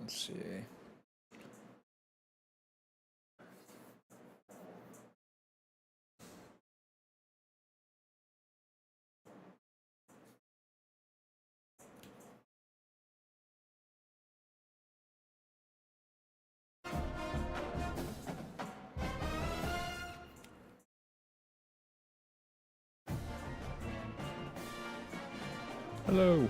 Let's see. Hello.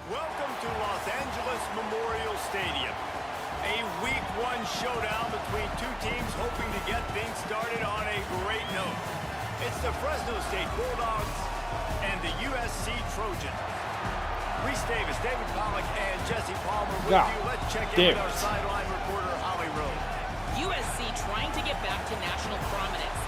Welcome to Los Angeles Memorial Stadium. A Week 1 showdown between two teams hoping to get things started on a great note. It's the Fresno State Bulldogs and the USC Trojans. Reese Davis, David Pollack, and Jesse Palmer with you. Let's check in with our sideline reporter, Holly Rowe. USC trying to get back to national prominence.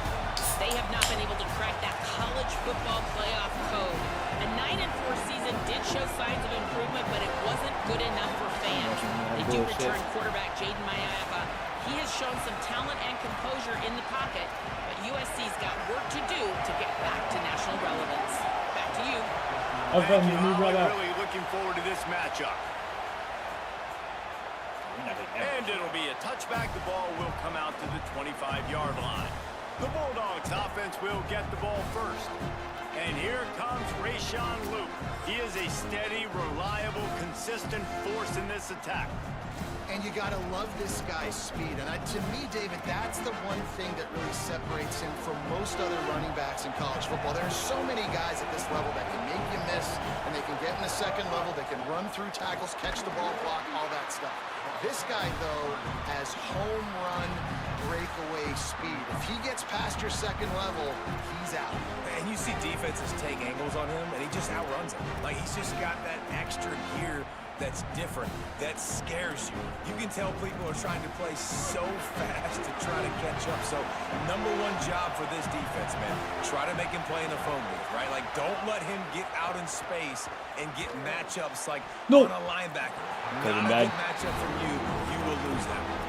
They have not been able to crack that college football playoff code. A 9-4 season did show signs of improvement, but it wasn't good enough for fans. They do return quarterback Jaden Mayaba. He has shown some talent and composure in the pocket, but USC's got work to do to get back to national relevance. Back to you. Thank you, Holly. Really looking forward to this matchup. And it'll be a touchback. The ball will come out to the 25-yard line. The Bulldogs offense will get the ball first. And here comes Rayshawn Luke. He is a steady, reliable, consistent force in this attack. And you got to love this guy's speed. And to me, David, that's the one thing that really separates him from most other running backs in college football. There are so many guys at this level that can make you miss, and they can get in the second level, they can run through tackles, catch the ball, block, all that stuff. This guy, though, has home run breakaway speed. If he gets past your second level, he's out. And you see defenses take angles on him, and he just outruns them. Like, he's just got that extra gear that's different, that scares you. You can tell people are trying to play so fast to try to catch up. So, number one job for this defense, man, try to make him play in the phone booth, right? Like, don't let him get out in space and get matchups like on a linebacker. Not a good matchup from you, you will lose that one.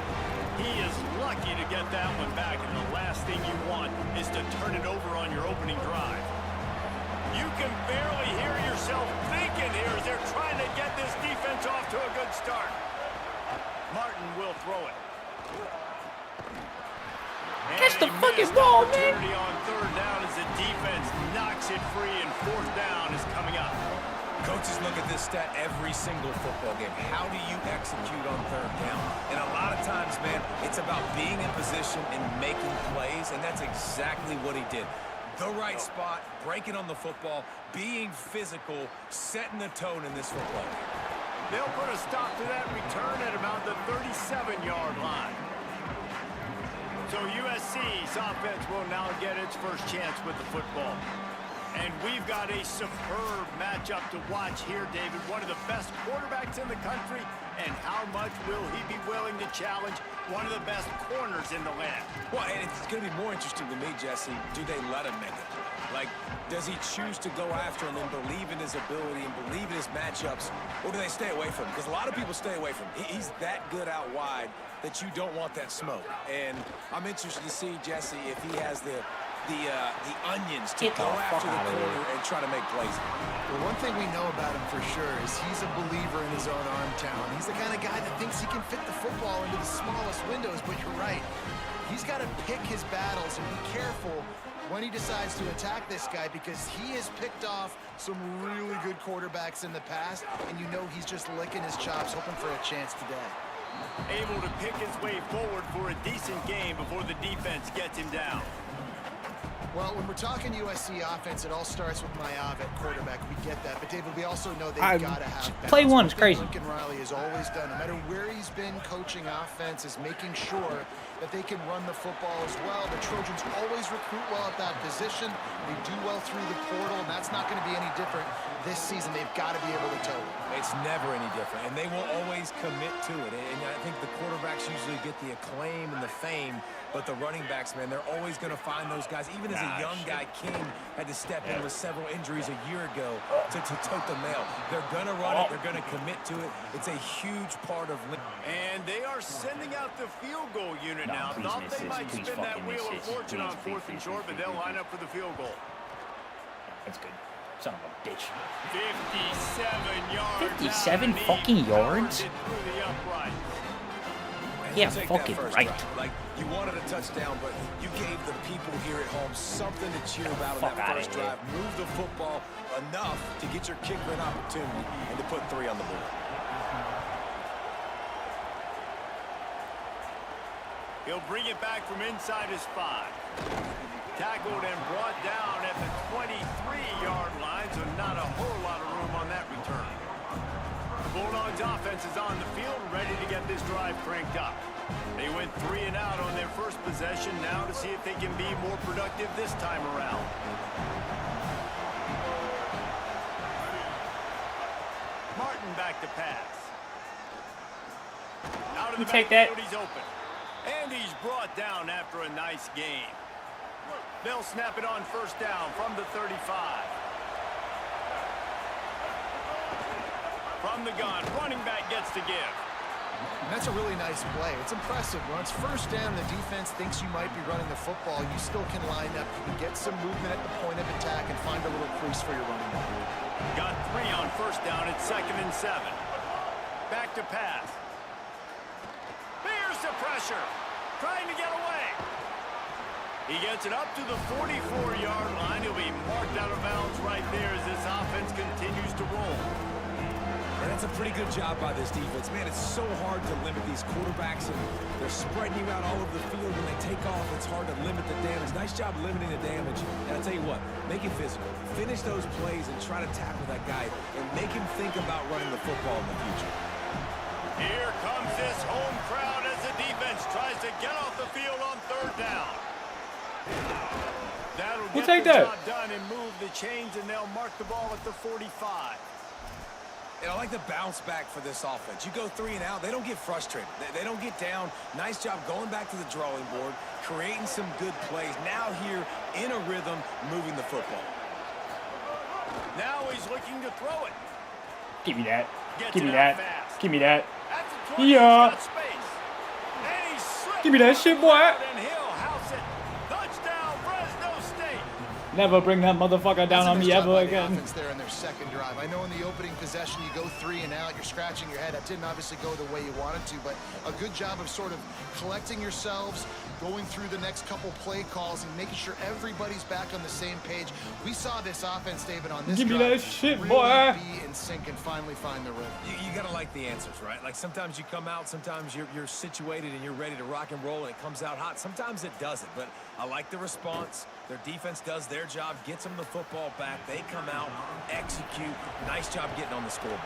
He is lucky to get that one back, and the last thing you want is to turn it over on your opening drive. You can barely hear yourself thinking here as they're trying to get this defense off to a good start. Martin will throw it. Catch the fucking ball, man! Opportunity on third down as the defense knocks it free, and fourth down is coming up. Coaches look at this stat every single football game. How do you execute on third down? And a lot of times, man, it's about being in position and making plays, and that's exactly what he did. The right spot, breaking on the football, being physical, setting the tone in this football game. They'll put a stop to that return at about the 37-yard line. So USC's offense will now get its first chance with the football. And we've got a superb matchup to watch here, David. One of the best quarterbacks in the country, and how much will he be willing to challenge one of the best corners in the land? Well, and it's going to be more interesting to me, Jesse, do they let him make it? Like, does he choose to go after him and believe in his ability and believe in his matchups, or do they stay away from him? Because a lot of people stay away from him. He's that good out wide that you don't want that smoke. And I'm interested to see, Jesse, if he has the onions to go after the corner and try to make plays. Well, one thing we know about him for sure is he's a believer in his own arm talent. He's the kind of guy that thinks he can fit the football into the smallest windows, but you're right. He's got to pick his battles and be careful when he decides to attack this guy, because he has picked off some really good quarterbacks in the past, and you know he's just licking his chops, hoping for a chance today. Able to pick his way forward for a decent game before the defense gets him down. Well, when we're talking USC offense, it all starts with Mayav at quarterback. We get that. But, David, we also know they've got to have balance. Play one's crazy. Lincoln Riley has always done, no matter where he's been coaching offense, is making sure that they can run the football as well. The Trojans always recruit well at that position. They do well through the portal, and that's not going to be any different this season. They've got to be able to tote it. It's never any different, and they will always commit to it. And I think the quarterbacks usually get the acclaim and the fame, but the running backs, man, they're always going to find those guys. Even as a young guy, King had to step in with several injuries a year ago to tote the mail. They're going to run it. They're going to commit to it. It's a huge part of... And they are sending out the field goal unit now. Thought they might spin that wheel of fortune on 4th and short, but they'll line up for the field goal. That's good. Son of a bitch. 57 yards. 57 fucking yards? Yeah, fucking right. Like, you wanted a touchdown, but you gave the people here at home something to cheer about in that first drive. Move the football enough to get your kicker an opportunity and to put 3 on the board. He'll bring it back from inside his 5. Tackled and brought down at the 23-yard line, so not a whole lot of room on that return. The Bulldogs offense is on the field, ready to get this drive cranked up. They went 3 and out on their first possession, now to see if they can be more productive this time around. Martin back to pass. Out of the backfield, he's open. And he's brought down after a nice gain. They'll snap it on first down from the 35. From the gun, running back gets to give. And that's a really nice play. It's impressive. When it's first down, the defense thinks you might be running the football. You still can line up. You can get some movement at the point of attack and find a little crease for your running back. Got 3 on first down at 2nd and 7. Back to pass. Here's the pressure. Trying to get away. He gets it up to the 44-yard line. He'll be marked out of bounds right there as this offense continues to roll. And that's a pretty good job by this defense. Man, it's so hard to limit these quarterbacks, and they're spreading you out all over the field. When they take off, it's hard to limit the damage. Nice job limiting the damage. And I'll tell you what, make it physical. Finish those plays and try to tackle that guy and make him think about running the football in the future. Here comes this home crowd as the defense tries to get off the field on 3rd down. That'll get the job done and move the chains, and they'll mark the ball at the 45. And I like the bounce back for this offense. You go 3 and out, they don't get frustrated. They don't get down. Nice job going back to the drawing board, creating some good plays. Now here in a rhythm, moving the football. Now he's looking to throw it. Give me that. Gets Give me it that. out fast. Give me that. That's a 20. Yeah. He's got space. And he slips Give me that shit, boy. and he'll house it. Touchdown, Fresno State. Never bring that motherfucker down on me ever again. Offense there in their second drive. I know in the opening possession you go 3 and out, you're scratching your head. That didn't obviously go the way you wanted to, but a good job of sort of collecting yourselves, going through the next couple play calls and making sure everybody's back on the same page. We saw this offense, David, on this Give me drive that shit, really boy. be in sync and finally find the rhythm. You got to like the answers, right? Like sometimes you come out, sometimes you're situated and you're ready to rock and roll and it comes out hot. Sometimes it doesn't, but I like the response. Their defense does their job, gets them the football back. They come out, execute. Nice job getting on the scoreboard.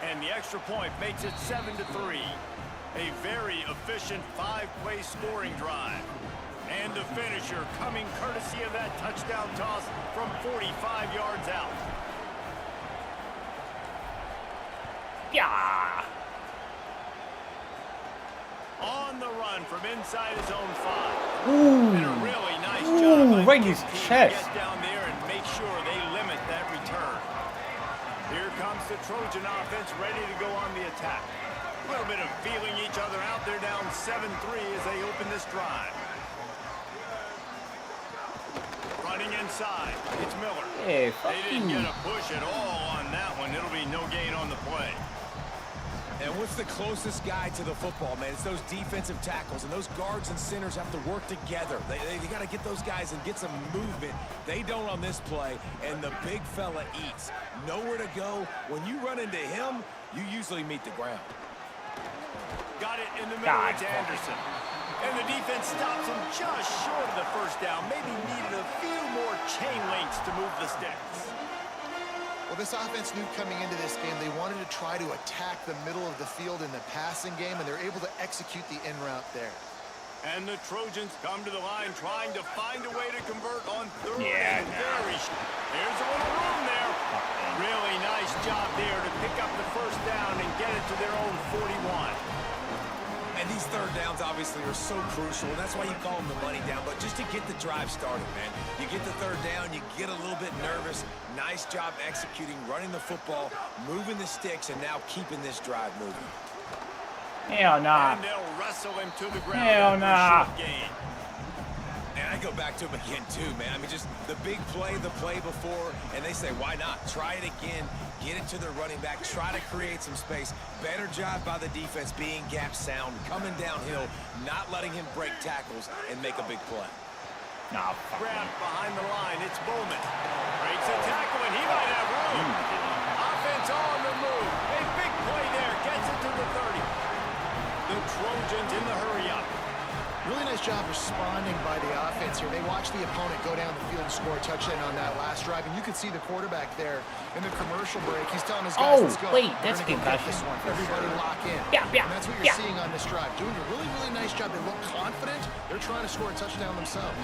And the extra point makes it 7-3. A very efficient 5-play scoring drive. And the finisher coming courtesy of that touchdown toss from 45 yards out. Yeah. On the run from inside his own 5. Ooh. And a really nice job. Ooh, right in his chest. Get down there and Here comes the Trojan offense ready to go on the attack. A little bit of feeling each other out. They're down 7-3 as they open this drive. Running inside. It's Miller. Hey, They didn't get a push at all on that one. It'll be no gain on the play. And what's the closest guy to the football, man? It's those defensive tackles, and those guards and centers have to work together. They got to get those guys and get some movement. They don't on this play, and the big fella eats. Nowhere to go. When you run into him, you usually meet the ground. Got it in the middle. It's Anderson. And the defense stops him just short of the first down. Maybe needed a few more chain links to move the sticks. Well, this offense knew coming into this game they wanted to try to attack the middle of the field in the passing game, and they're able to execute the in route there. And the Trojans come to the line trying to find a way to convert on third Yeah, and very. There's a little room there. Really nice job there to pick up the first down and get it to their own 41. And these third downs obviously are so crucial, and that's why you call them the money down. But just to get the drive started, man, you get the third down, you get a little bit nervous. Nice job executing, running the football, moving the sticks, and now keeping this drive moving. Hell nah. And they'll wrestle him to the ground. Hell nah. And I go back to him again, too, man. I mean, just the big play, the play before, and they say, why not? Try it again, get it to their running back, try to create some space. Better job by the defense being gap sound, coming downhill, not letting him break tackles and make a big play. Nah, Grab behind the line. It's Bowman. Breaks a tackle, and he might have room. Offense on the move. A big play there. Gets it to the 30. The Trojans in the hurry-up. Really nice job responding by the offense here. They watched the opponent go down the field and score a touchdown on that last drive, and you can see the quarterback there in the commercial break. He's telling his guys, let's go. Wait, that's a concussion. This one. Everybody lock in. Yeah. And that's what you're seeing on this drive. Doing a really, really nice job. They look confident. They're trying to score a touchdown themselves.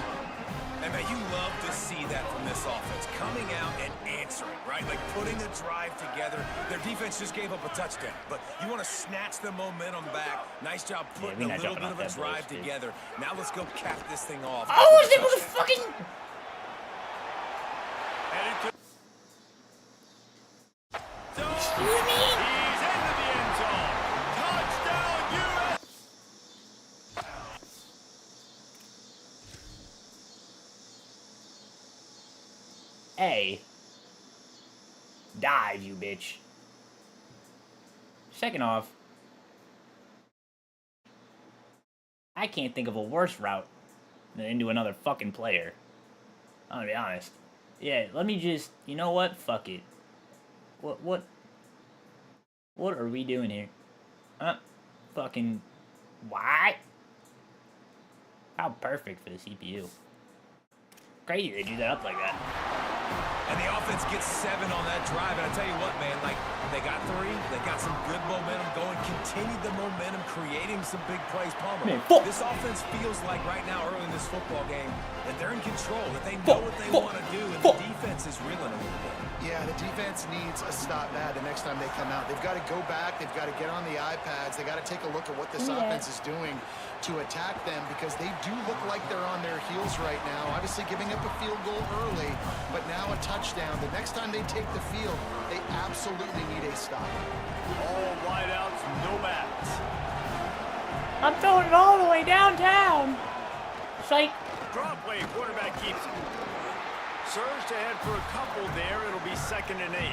And, man, you love to see that from this offense. Coming out and answering, right? Like putting a drive together. Their defense just gave up a touchdown. But you want to snatch the momentum back. Nice job putting a little bit of a drive together. Now let's go cap this thing off. Oh, it was fucking... Excuse me? He's into the end zone. Touchdown, U.S. A. Dive, you bitch. Second off, I can't think of a worse route than into another fucking player. I'm gonna be honest. Yeah, let me just, you know what? Fuck it. What are we doing here? Fucking, what? How perfect for the CPU. Crazy they do that up like that. And the offense gets 7 on that drive. And I tell you what, man, like, they got 3. They got some good momentum going. Continued the momentum, creating some big plays. Palmer, this offense feels like right now, early in this football game, that they're in control, that they know what they want to do, and the defense is reeling a little bit. Yeah, the defense needs a stop bad the next time they come out. They've got to go back. They've got to get on the iPads. They got to take a look at what this offense is doing to attack them, because they do look like they're on their heels right now. Obviously giving up a field goal early, but now a touchdown. The next time they take the field, they absolutely need a stop. All wideouts, no backs. I'm throwing it all the way downtown. Psych. Drop play, quarterback keeps it. Surged ahead for a couple there. It'll be 2nd and 8.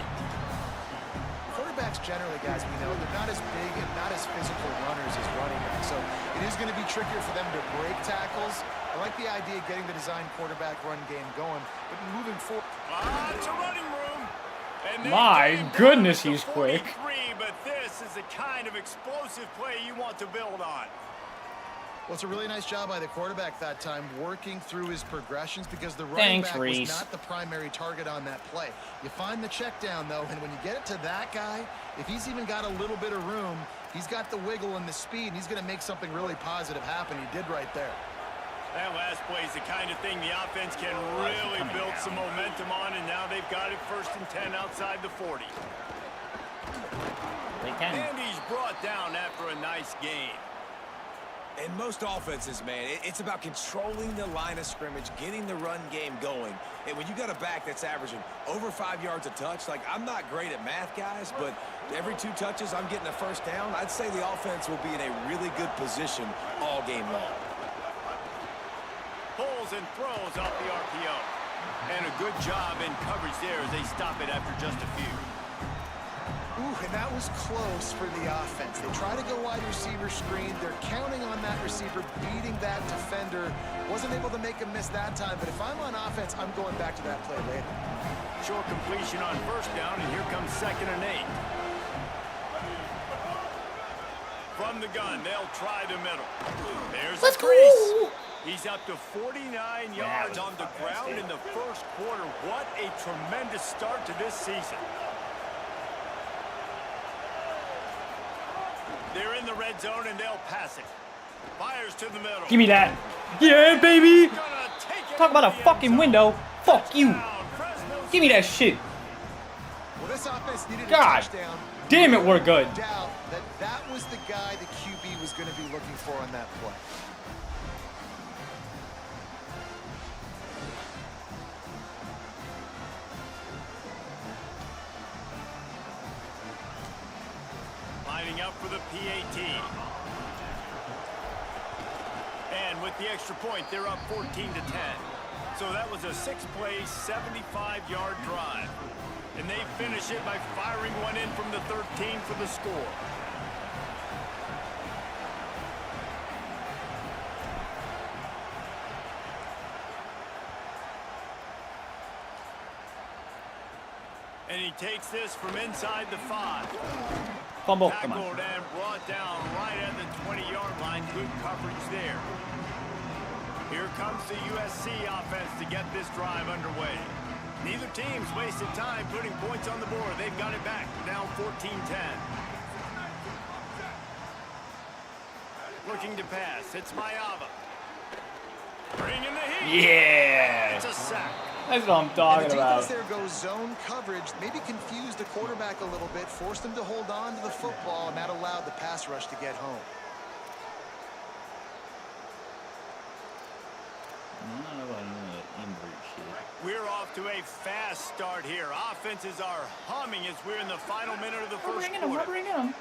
Quarterbacks generally, guys, we know, they're not as big and not as physical runners as running backs. So it is going to be trickier for them to break tackles. I like the idea of getting the design quarterback run game going, but moving forward. Lots of running room. And my goodness, he's quick. But this is the kind of explosive play you want to build on. Well, it's a really nice job by the quarterback that time, working through his progressions, because the running back was not the primary target on that play. You find the check down, though, and when you get it to that guy, if he's even got a little bit of room, he's got the wiggle and the speed, and he's going to make something really positive happen. He did right there. That last play is the kind of thing the offense can really build some momentum on, and now they've got it 1st and 10 outside the 40. They can. And he's brought down after a nice game. In most offenses, man, it's about controlling the line of scrimmage, getting the run game going. And when you got a back that's averaging over 5 yards a touch, like, I'm not great at math, guys, but every 2 touches I'm getting a first down, I'd say the offense will be in a really good position all game long. Pulls and throws off the RPO. And a good job in coverage there as they stop it after just a few. Ooh, and that was close for the offense. They try to go wide receiver screen. They're counting on that receiver beating that defender. Wasn't able to make a miss that time, but if I'm on offense, I'm going back to that play later. Short completion on first down, and here comes 2nd and 8. From the gun, they'll try the middle. There's Let's the crease. go! He's up to 49 yards on the ground in the first quarter. What a tremendous start to this season. They're in the red zone, and they'll pass it. Fires to the middle. Give me that. Yeah, baby. Talk about a fucking window. Fuck you. Give me that shit. Well, this offense needed a God touchdown. damn it, we're good. No doubt that was the guy the QB was going to be looking for on that play. Lining up for the PAT. And with the extra point, they're up 14-10. So that was a 6-play, 75-yard drive. And they finish it by firing one in from the 13 for the score. And he takes this from inside the 5. Fumble. Come on. Tackled and brought down right at the 20-yard line. Good coverage there. Here comes the USC offense to get this drive underway. Neither team's wasted time putting points on the board. They've got it back, down 14-10. Looking to pass. It's Mayava. Bringing the heat. Yeah. It's a sack. That's what I'm talking And the about. defense there goes zone coverage, maybe confused the quarterback a little bit, forced him to hold on to the football, and that allowed the pass rush to get home. We're off to a fast start here. Offenses are humming as we're in the final minute of the first quarter.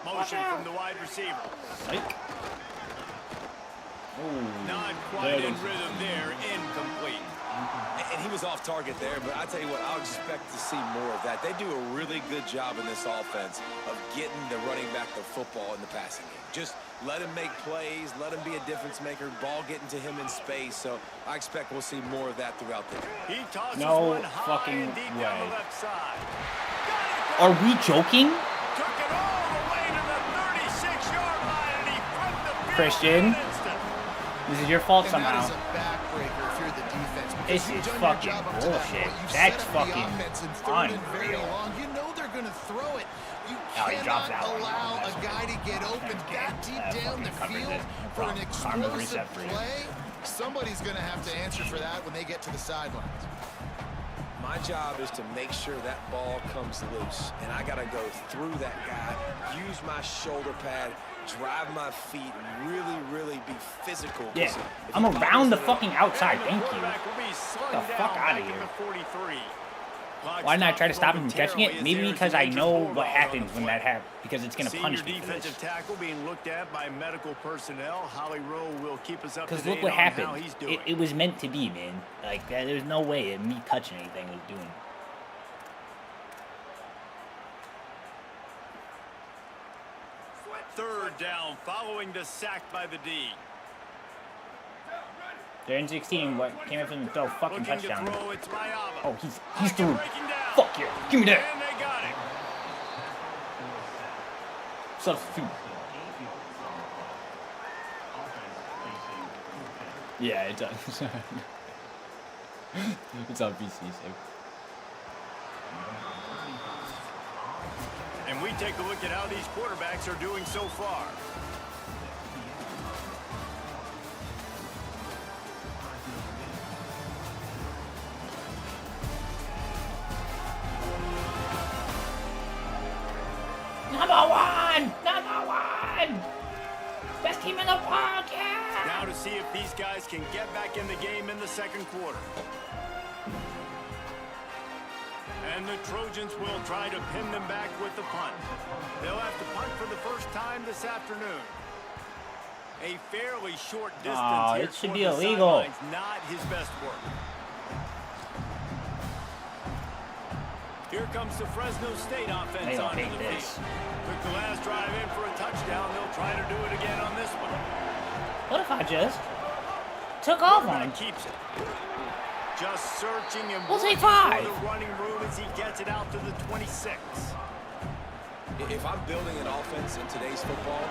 Motion from the wide receiver. Psych. Not quite in rhythm there. Incomplete. And he was off target there, but I tell you what, I'll expect to see more of that. They do a really good job in this offense of getting the running back the football in the passing game. Just let him make plays, let him be a difference maker, ball getting to him in space. So I expect we'll see more of that throughout the game. He tosses No one high fucking and deep way. down the left side. Are we joking? Took it all the way to the 36-yard line, and he flipped the field Christian, in an instant. this is your fault And somehow. that is a backbreaker if you're the defense. because This you've is done your fucking job up to that bullshit. point. You've That's set up the fucking offense and thrown it very unreal. long. You know they're going to throw it. You Oh, he drops cannot out. allow That's a guy to get open that deep down the fucking covered field it. No for an problem. Arm of explosive reset for you. play. Somebody's going to have to answer for that when they get to the sidelines. My job is to make sure that ball comes loose, and I got to go through that guy, use my shoulder pad, drive my feet, and really, really be physical. Yeah, If I'm he around the bobbles it fucking outside. And the Thank you. quarterback will be slung Get the down fuck back outta in here. the 43. Clock Why didn't I try to stops stop him from catching it? momentarily as Maybe there's because an I injured know ball what on happens the when play. that happens. Because it's going to punish Senior me for this. defensive tackle being looked at by medical personnel. Holly Rowe will keep us up to Because date look what on how happened. he's doing. It was meant to be, man. Like, there's no way that me touching anything was doing. Third down following the sack by the D. They're in 16. What came up and throw fucking Looking touchdown? to throw, it's Mayava. Oh, he's through. Breaking down. Fuck yeah. Give me that. And they got it. Substitute. Yeah, it does. It's on PC, so. And we take a look at how these quarterbacks are doing so far. Number one! Number one! Best team in the podcast! Now to see if these guys can get back in the game in the second quarter. And the Trojans will try to pin them back with the punt. They'll have to punt for the first time this afternoon. A fairly short distance here it should toward be the illegal. sidelines, not his best work. Here comes the Fresno State offense They don't onto hate the this. field. Took the last drive in for a touchdown. They'll try to do it again on this one. What if I just took off on him? Keeps it. Just searching and We'll take working 5. for the running room as he gets it out to the 26. If I'm building an offense in today's football,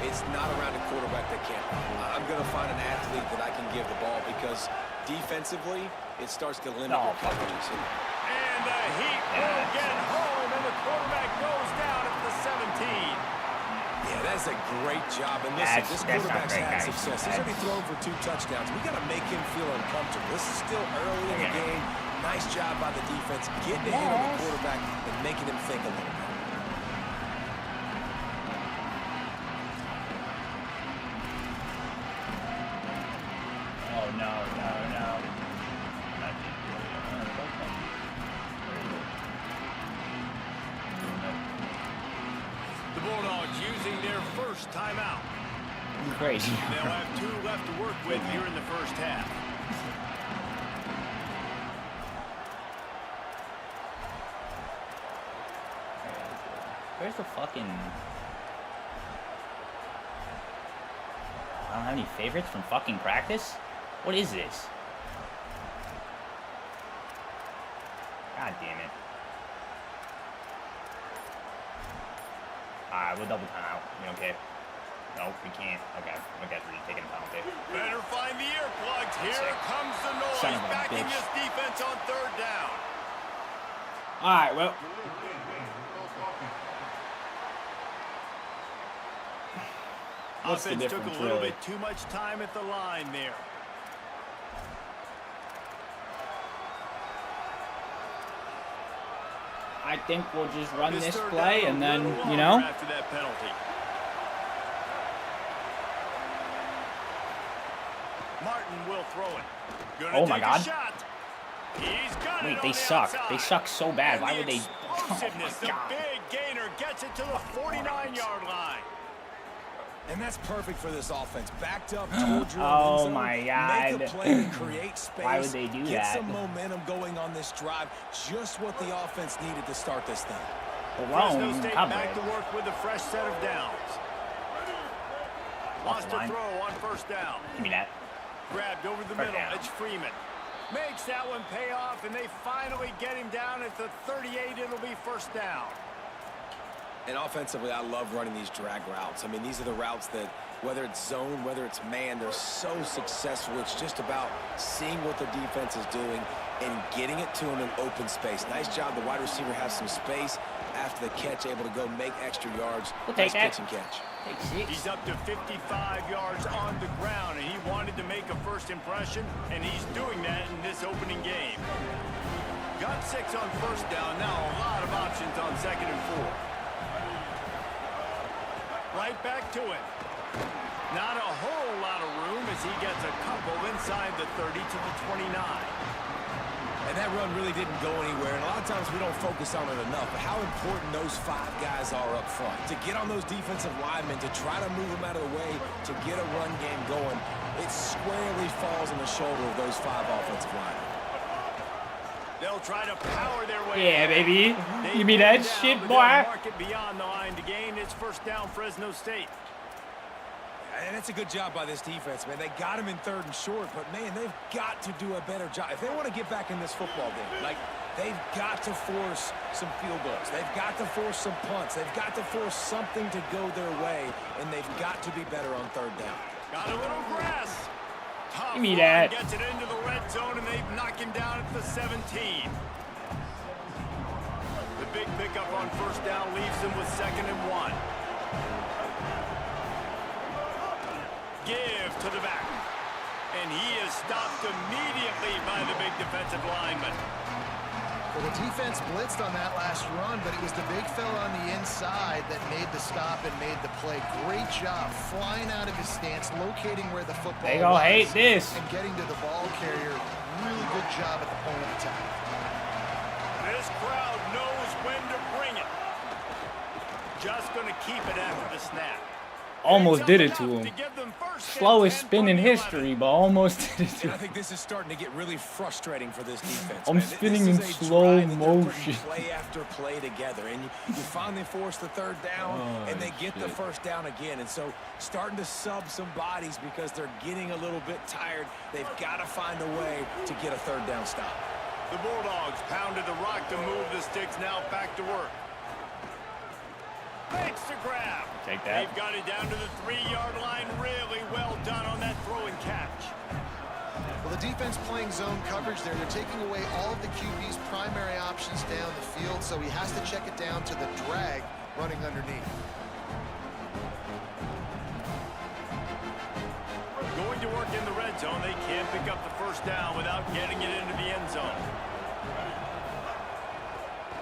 it's not around a quarterback that can't run. I'm going to find an athlete that I can give the ball because defensively, it starts to limit your coverages. And the heat will get home, and the quarterback goes down at the 17. Yeah, that's a great job. And listen, this quarterback's had success. He's already thrown for 2 touchdowns. We got to make him feel uncomfortable. This is still early in the game. Nice job by the defense, getting a hit on the quarterback and making him think a little bit. Oh, no. The Bulldogs using their first timeout. Crazy. They'll have 2 left to work with here in the first half. Where's the fucking... I don't have any favorites from fucking practice? What is this? God damn it. Alright, we'll double time out. We don't care. Nope, we can't. Okay, I guess we're just taking a penalty. Better find the earplugs. Here comes the Son noise. of a Backing bitch. his defense on 3rd down. Alright, well... What's the Offense took difference, a little really? bit too much time at the line there. I think we'll just run this third play down and a then, little you longer know... after that penalty. Martin will throw it. Gonna Oh my take a God. shot. He's got it Wait, on they the suck. outside. They suck so bad. And Why the would they... explosiveness, Oh my God. the big gainer gets it to the 49-yard line. And that's perfect for this offense. Backed up towards your Oh end zone, my make God. a play to create space. Why would they do get that? some momentum going on this drive. Just what the offense needed to start this thing. Fresno Alone, State cover back it. to work with a fresh set of downs. Lost the a line. throw on 1st down. Give me that. Grabbed over the First middle. down. It's Freeman. Makes that one pay off, and they finally get him down at the 38. It'll be 1st down. And offensively, I love running these drag routes. I mean, these are the routes that, whether it's zone, whether it's man, they're so successful. It's just about seeing what the defense is doing and getting it to them in open space. Nice job. The wide receiver has some space after the catch, able to go make extra yards. We'll Nice take that. pitch and catch. Take 6. He's up to 55 yards on the ground, and he wanted to make a first impression, and he's doing that in this opening game. Got 6 on 1st down. Now a lot of options on 2nd and 4. Right back to it. Not a whole lot of room as he gets a couple inside the 30 to the 29. And that run really didn't go anywhere. And a lot of times we don't focus on it enough. But how important those 5 guys are up front. To get on those defensive linemen, to try to move them out of the way, to get a run game going, it squarely falls on the shoulder of those 5 offensive linemen. They'll try to power their way. Yeah, baby. They Give me get that down, shit, but boy. they'll mark it beyond the line to gain. It's 1st down, Fresno State. And that's a good job by this defense, man. They got him in 3rd and short, but, man, they've got to do a better job. If they want to get back in this football game, like, they've got to force some field goals. They've got to force some punts. They've got to force something to go their way, and they've got to be better on 3rd down. Got a little grass. Tough Give me run, that. Gets it into the red zone, and they've knocked him down at the 17. The big pickup on 1st down leaves them with 2nd and 1. Give to the back. And he is stopped immediately by the big defensive lineman. Well, the defense blitzed on that last run, but it was the big fella on the inside that made the stop and made the play. Great job flying out of his stance, locating where the football They gonna hate this. and getting to the ball carrier. Really good job at the point of attack. This crowd knows when to bring it. Just going to keep it after the snap. Almost did it to him. Slowest spin in history, but almost did it to I him. think this is starting to get really frustrating for this defense. I'm man. spinning This in is a slow drive that they're putting motion. Play after play together, and you finally force the third down, Oh, and they get the shit. first down again. And so starting to sub some bodies because they're getting a little bit tired. They've got to find a way to get a third down stop. The Bulldogs pounded the rock to move the sticks. Now back to work. Makes the grab. Take that. They've got it down to the 3-yard line. Really well done on that throw and catch. Well, the defense playing zone coverage there. They're taking away all of the QB's primary options down the field, so he has to check it down to the drag running underneath. Going to work in the red zone. They can't pick up the first down without getting it into the end zone.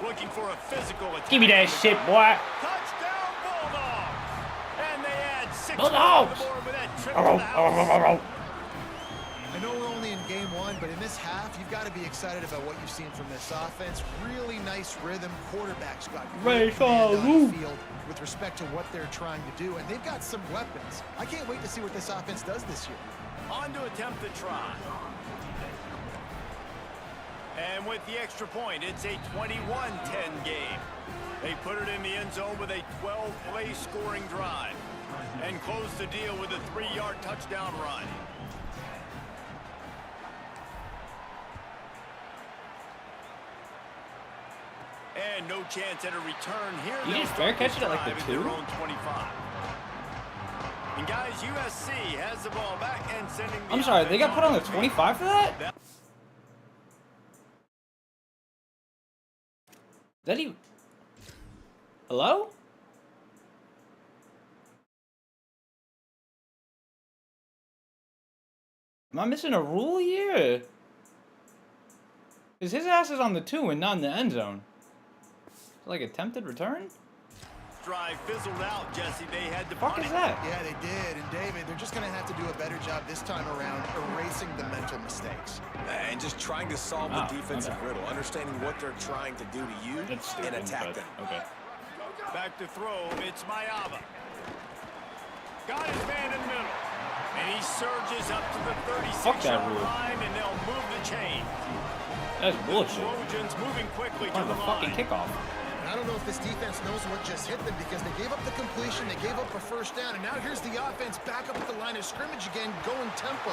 Looking for a physical attack. Give me that shit, boy. Touchdown Bulldogs! And they add 6 Bulldogs! on the board with that trip to the house. I know we're only in game one, but in this half, you've got to be excited about what you've seen from this offense. Really nice rhythm. Quarterback's got great command on the field with respect to what they're trying to do, and they've got some weapons. I can't wait to see what this offense does this year. On to attempt the try. And with the extra point, it's a 21-10 game. They put it in the end zone with a 12-play scoring drive and close the deal with a 3-yard touchdown run. And no chance at a return here. You They'll just fair start catch this it at, like, the drive at their 2? own 25. And guys, USC has the ball back and sending the I'm sorry, they got put on the offense 25 for that? That even... Hello? Am I missing a rule here? Because his ass is on the 2 and not in the end zone. Like attempted return? drive fizzled out, Jesse. They had to What the fuck punt is it. that? Yeah, they did. And David, they're just going to have to do a better job this time around erasing the mental mistakes. And just trying to solve the defensive riddle, understanding what they're trying to do to you That's and stupid, attack but them. okay. Back to throw. It's Mayava. Got his man in the middle. And he surges up to the Fuck that 36-yard rule. line, and they'll move the chain. That's bullshit. Trojans moving quickly to On the the fucking line. kickoff. And I don't know if this defense knows what just hit them because they gave up the completion, they gave up a first down, and now here's the offense back up at the line of scrimmage again, going tempo.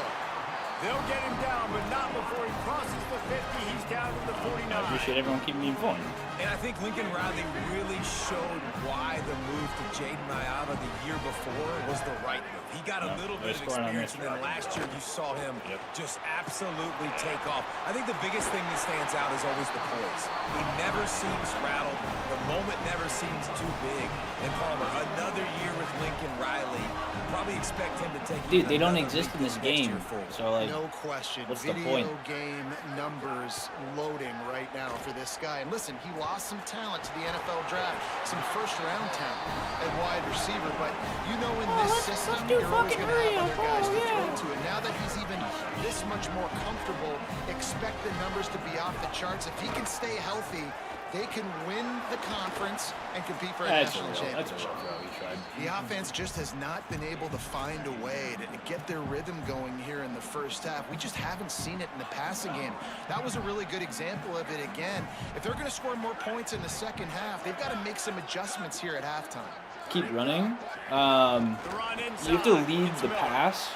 They'll get him down, but not before he crosses the 50. He's down to the 49. I appreciate everyone keeping me informed. And I think Lincoln Riley really showed why the move to Jaden Mayava the year before was the right move. He got a little bit of experience, and then last year you saw him just absolutely take off. I think the biggest thing that stands out is always the poise. He never seems rattled. The moment never seems too big. And Palmer, another year with Lincoln Riley. Probably expect him to take. Dude, they don't another exist big in this leap next game. year forward. So, like, No question. what's the Video point? game numbers loading right now for this guy. And listen, he lost some talent to the NFL draft, some first-round talent at wide receiver. But you know in this system, you're always going to have other guys to throw to. And now that he's even this much more comfortable, expect the numbers to be off the charts. If he can stay healthy, they can win the conference and compete for a national championship. That's a real throw he tried. The offense just has not been able to find a way to get their rhythm going here in the first half. We just haven't seen it in the passing game. That was a really good example of it again. If they're going to score more points in the second half, they've got to make some adjustments here at halftime. Keep running. You have to lead the pass,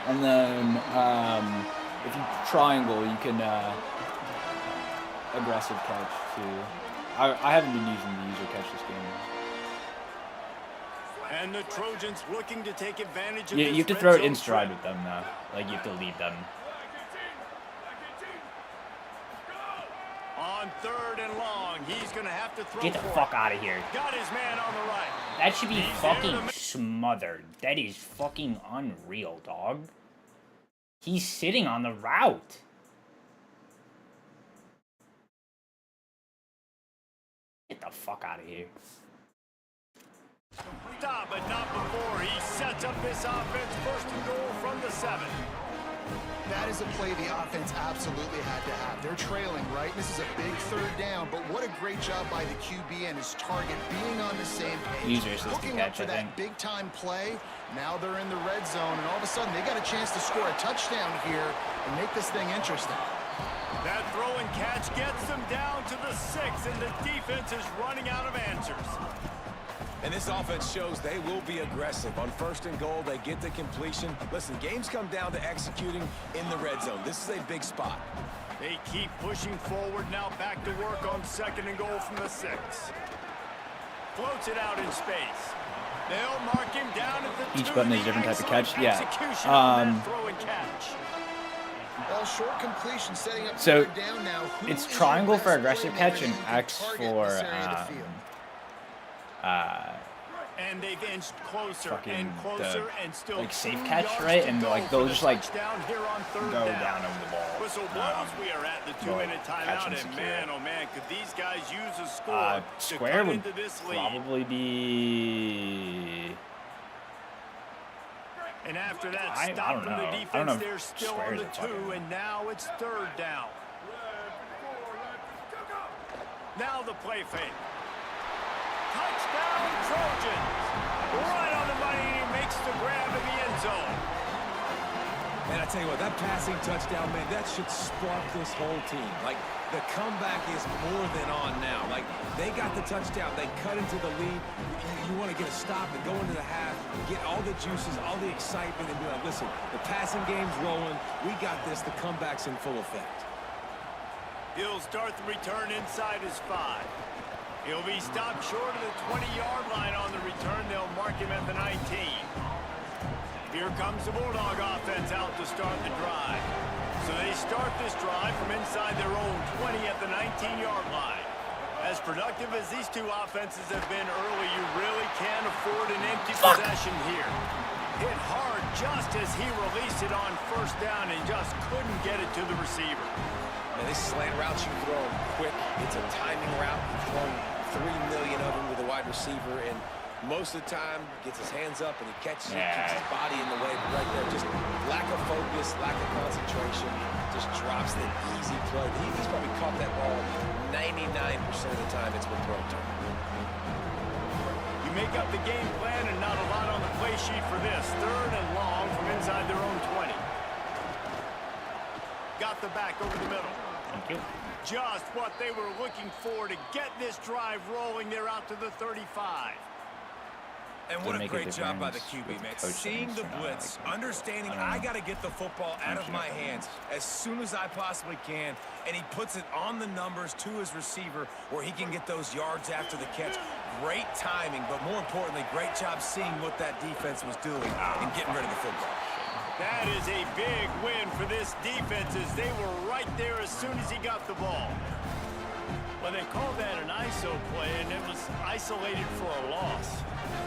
and then if you triangle, you can aggressive catch too. I haven't been using the user catch this game. And the Trojans looking to take advantage of You this have to red throw it zone in stride threat. with them now. Like you have to lead them. On 3rd and long, he's going to have to throw Get the for it. fuck out of here. Got his man on the right. That should be He's there to fucking make- smothered. That is fucking unreal, dog. He's sitting on the route. Get the fuck out of here. Stop, but not before. He sets up this offense 1st and goal from the 7. That is a play the offense absolutely had to have. They're trailing, right? This is a big 3rd down, but what a great job by the QB and his target being on the same page. User assisted Looking up catch, for I think. that big-time play. Now they're in the red zone, and all of a sudden they got a chance to score a touchdown here and make this thing interesting. That throw and catch gets them down to the 6, and the defense is running out of answers. And this offense shows they will be aggressive. On 1st and goal, they get the completion. Listen, games come down to executing in the red zone. This is a big spot. They keep pushing forward, now back to work on 2nd and goal from the 6. Floats it out in space. They'll mark him down at the 2. Each button is a different type of catch. Yeah. Execution on that throw and catch. Well, short completion setting up So, 3rd down now. Who it's is triangle the for best aggressive playmaker catch and who can X target for this area of the field? And they've inched closer fucking and closer and still like safe 2 catch, yards right? to And go like for they'll the just like touchdown here on 3rd go down. down over the ball. Whistle blows. We are at the 2-minute catch timeout, and and secure. man, oh man, could these guys use a score to Square cut would into this lead? probably be. And after that I stop don't from the know. I don't defense, know if they're still Square's on the a fucking- 2, and now it's 3rd down. Now the play fake. Touchdown, Trojans! Right on the money, and he makes the grab in the end zone. And I tell you what, that passing touchdown, man, that should spark this whole team. Like, the comeback is more than on now. Like, they got the touchdown. They cut into the lead. You want to get a stop and go into the half, get all the juices, all the excitement, and be like, listen, the passing game's rolling. We got this. The comeback's in full effect. He'll start the return inside his 5. He'll be stopped short of the 20-yard line on the return. They'll mark him at the 19. Here comes the Bulldog offense out to start the drive. So they start this drive from inside their own 20 at the 19-yard line. As productive as these two offenses have been early, you really can't afford an empty possession here. Hit hard just as he released it on 1st down and just couldn't get it to the receiver. Man, this slant route you throw quick. It's a timing route. You've thrown 3 million of them to the wide receiver, and most of the time gets his hands up and he catches it, keeps his body in the way. But right there, just lack of focus, lack of concentration, just drops the easy play. He's probably caught that ball 99% of the time it's been thrown to him. You make up the game plan and not a lot on the play sheet for this. 3rd and long from inside their own 20. Got the back over the middle. Thank you. Just what they were looking for to get this drive rolling. They're out to the 35. And what a great job by the QB, man. Seeing the blitz, understanding I got to get the football out of my hands as soon as I possibly can, and he puts it on the numbers to his receiver where he can get those yards after the catch. Great timing, but more importantly, great job seeing what that defense was doing and getting rid of the football. That is a big win for this defense as they were right there as soon as he got the ball. Well, they called that an ISO play, and it was isolated for a loss.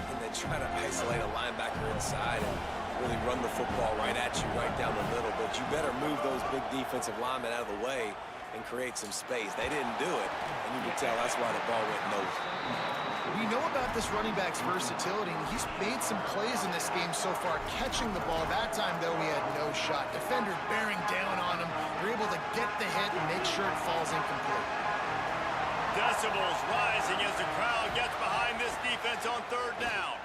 And they try to isolate a linebacker inside and really run the football right at you, right down the middle. But you better move those big defensive linemen out of the way and create some space. They didn't do it, and you can tell that's why the ball went nowhere. We know about this running back's versatility, and he's made some plays in this game so far, catching the ball. That time, though, he had no shot. Defender bearing down on him. They're able to get the hit and make sure it falls incomplete. Decibels rising as the crowd gets behind this defense on 3rd down.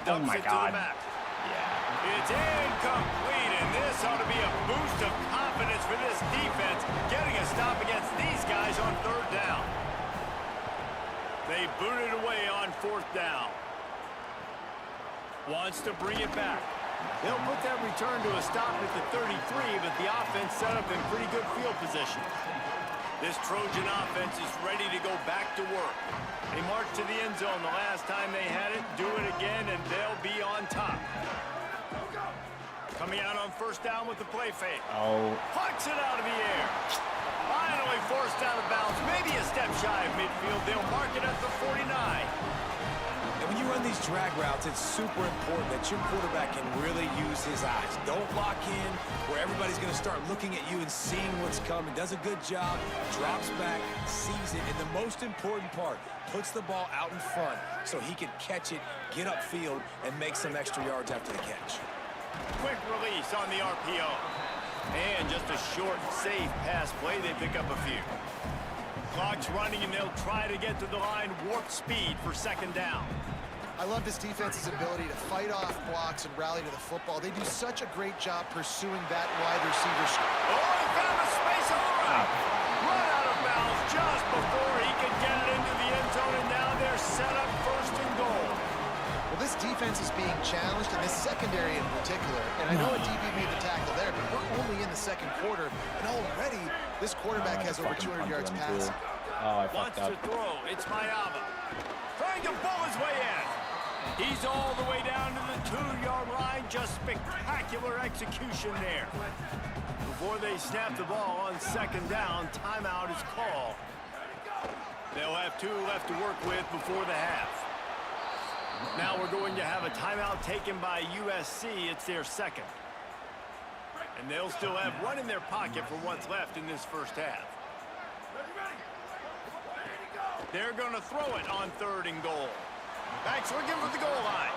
Oh my God. Yeah. It's incomplete, and this ought to be a boost of confidence for this defense, getting a stop against these guys on 3rd down. They boot it away on 4th down. Wants to bring it back. They'll put that return to a stop at the 33, but the offense set up in pretty good field position. This Trojan offense is ready to go back to work. They marched to the end zone the last time they had it, do it again, and they'll be on top. Coming out on 1st down with the play fake. Oh. Pucks it out of the air. Finally forced out of bounds, maybe a step shy of midfield. They'll mark it at the 49. And when you run these drag routes, it's super important that your quarterback can really use his eyes. Don't lock in where everybody's going to start looking at you and seeing what's coming. Does a good job, drops back, sees it, and the most important part, puts the ball out in front so he can catch it, get upfield, and make some extra yards after the catch. Quick release on the RPO. And just a short, safe pass play. They pick up a few. Clock's running, and they'll try to get to the line warp speed for second down. I love this defense's ability to fight off blocks and rally to the football. They do such a great job pursuing that wide receiver. Oh, he found a space on the right. Run out of bounds just before he could get it into the end zone, and now they're set up first and goal. Well, this defense is being challenged, and this secondary in particular. And I know a DB made the tackle there, but we're only in the second quarter, and already this quarterback has over 200 yards passing. Oh, I fucked Wants up. to throw. It's Mayava. Trying to pull his way in. He's all the way down to the 2-yard line. Just spectacular execution there. Before they snap the ball on second down, timeout is called. They'll have 2 left to work with before the half. Now we're going to have a timeout taken by USC. It's their second. And they'll still have 1 in their pocket for what's left in this first half. They're going to throw it on 3rd and goal. Backs looking for the goal line.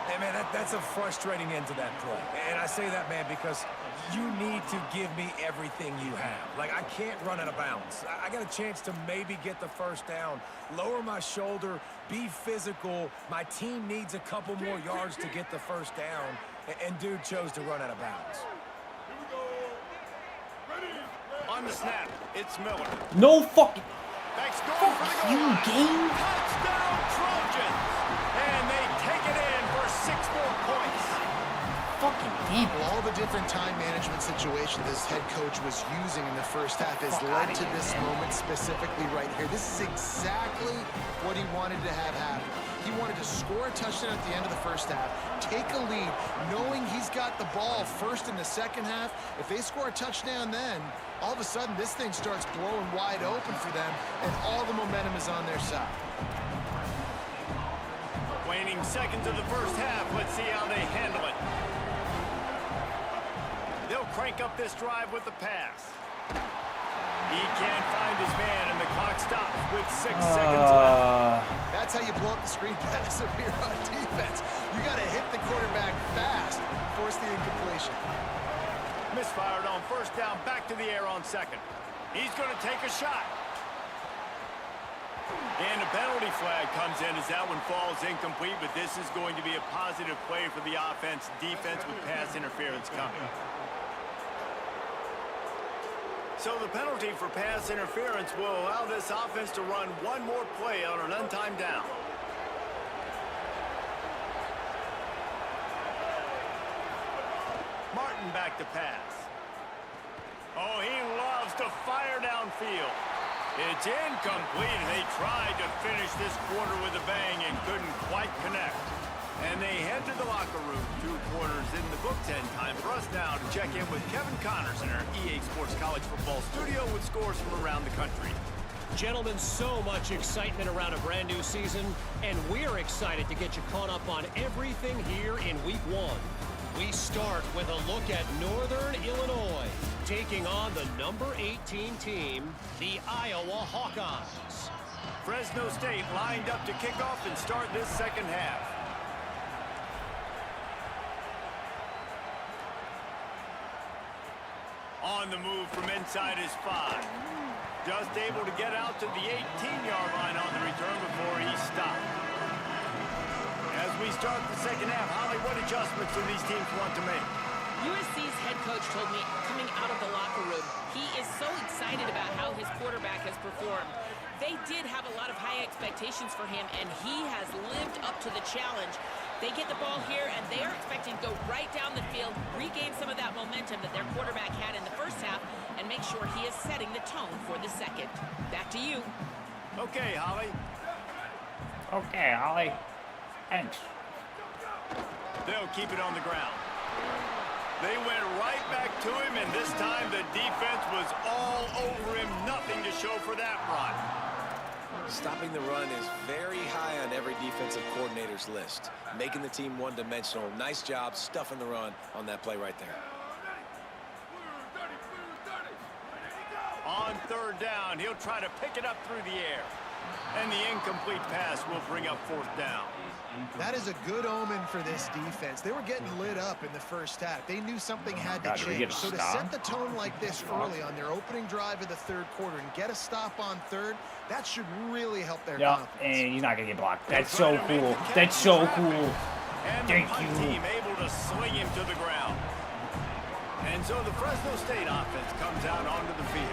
Hey, man, that's a frustrating end to that play. And I say that, man, because you need to give me everything you have. Like, I can't run out of bounds. I got a chance to maybe get the first down, lower my shoulder, be physical. My team needs a couple more yards to get the first down, and dude chose to run out of bounds. On the snap, it's Miller. No fucking. Backs going for the goal You line. game. Touchdown, Trojans. And they take it in for 6 more points. Fucking game. Well, all the different time management situations this head coach was using in the first half has led to this moment specifically right here. This is exactly what he wanted to have happen. He wanted to score a touchdown at the end of the first half, take a lead, knowing he's got the ball first in the second half. If they score a touchdown then, all of a sudden this thing starts blowing wide open for them, and all the momentum is on their side. Waning seconds of the first half. Let's see how they handle it. They'll crank up this drive with the pass. He can't find his man, and the clock stops with 6 seconds left. That's how you blow up the screen pass if you're on defense. You got to hit the quarterback fast, force the incompletion. Misfired on first down, back to the air on second. He's going to take a shot. And a penalty flag comes in as that one falls incomplete, but this is going to be a positive play for the offense. Defense with pass interference coming. So the penalty for pass interference will allow this offense to run 1 more play on an untimed down. Martin back to pass. Oh, he loves to fire downfield. It's incomplete. They tried to finish this quarter with a bang and couldn't quite connect. And they head to the locker room. 2 quarters in the books, and time for us now to check in with Kevin Connors in our EA Sports College Football studio with scores from around the country. Gentlemen, so much excitement around a brand new season, and we're excited to get you caught up on everything here in Week 1. We start with a look at Northern Illinois, taking on the number 18 team, the Iowa Hawkeyes. Fresno State lined up to kick off and start this second half. On the move from inside his 5. Just able to get out to the 18-yard line on the return before he stopped. As we start the second half, Holly, what adjustments do these teams want to make? USC's head coach told me coming out of the locker room, he is so excited about how his quarterback has performed. They did have a lot of high expectations for him, and he has lived up to the challenge. They get the ball here, and they are expecting to go right down the field, regain some of that momentum that their quarterback had in the first half, and make sure he is setting the tone for the second. Back to you. Okay, Holly. Okay, Ollie. Thanks. They'll keep it on the ground. They went right back to him, and this time the defense was all over him. Nothing to show for that run. Stopping the run is very high on every defensive coordinator's list. Making the team one-dimensional. Nice job stuffing the run on that play right there. On third down, he'll try to pick it up through the air. And the incomplete pass will bring up fourth down. That is a good omen for this defense. They were getting lit up in the first half. They knew something had to change. So to set the tone like this early on their opening drive of the third quarter and get a stop on third, that should really help their confidence. And he's not going to get blocked. That's so cool. That's so cool. And the punt team able to swing him to the ground. And so the Fresno State offense comes out onto the field.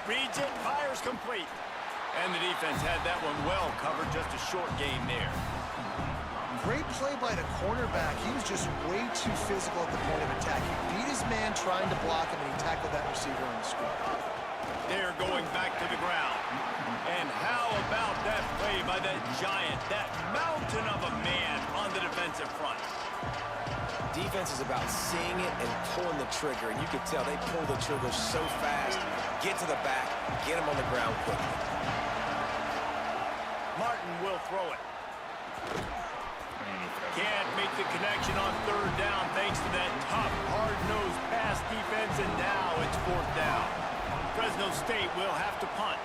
Reads it, fires complete. And the defense had that one well covered, just a short game there. Great play by the cornerback. He was just way too physical at the point of attack. He beat his man trying to block him, and he tackled that receiver on the square. They're going back to the ground. And how about that play by that giant, that mountain of a man on the defensive front? Defense is about seeing it and pulling the trigger, and you can tell they pull the trigger so fast. Get to the back, get him on the ground quickly. Martin will throw it. Can't make the connection on third down thanks to that tough, hard-nosed pass defense, and now it's fourth down. Fresno State will have to punt.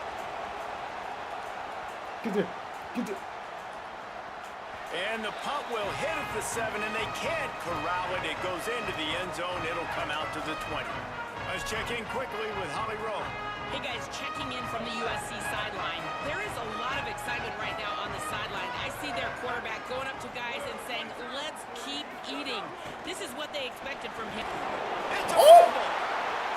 And the punt will hit at the 7, and they can't corral it. It goes into the end zone. It'll come out to the 20. Let's check in quickly with Holly Rowe. Hey guys, checking in from the USC sideline. There is a lot of excitement right now on the sideline. I see their quarterback going up to guys and saying, let's keep eating. This is what they expected from him. It's a fumble.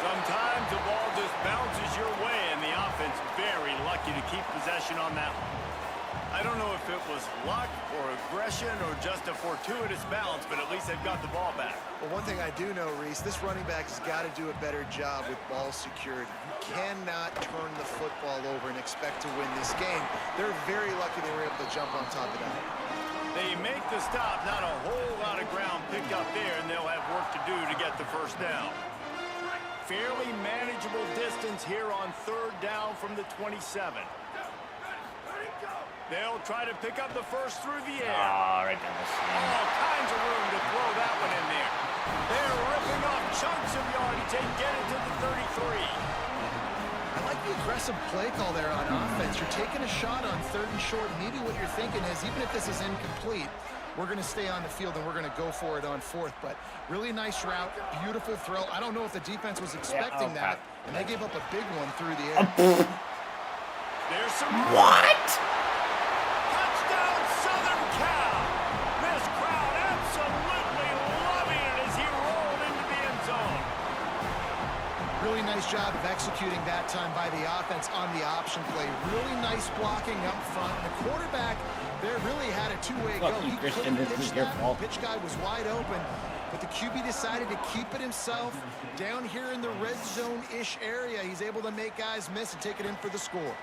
Sometimes the ball just bounces your way, and the offense very lucky to keep possession on that one. I don't know if it was luck or aggression or just a fortuitous bounce, but at least they've got the ball back. Well, one thing I do know, Reese, this running back has got to do a better job with ball security. You cannot turn the football over and expect to win this game. They're very lucky they were able to jump on top of that. They make the stop, not a whole lot of ground picked up there, and they'll have work to do to get the first down. Fairly manageable distance here on third down from the 27. They'll try to pick up the first through the air. Right down the seam. All kinds of room to throw that one in there. They're ripping off chunks of yardage and get it to the 33. I like the aggressive play call there on offense. You're taking a shot on third and short. Maybe what you're thinking is, even if this is incomplete, we're going to stay on the field and we're going to go for it on fourth. But really nice route, beautiful throw. I don't know if the defense was expecting that, and they gave up a big one through the air. There's some... What? Touchdown, Southern Cal! This crowd absolutely loving it as he rolled into the end zone. Really nice job of executing that time by the offense on the option play. Really nice blocking up front. And the quarterback there really had a two-way go. Fuck you, Christian. This is your fault. The pitch guy was wide open, but the QB decided to keep it himself. Down here in the red zone-ish area, he's able to make guys miss and take it in for the score.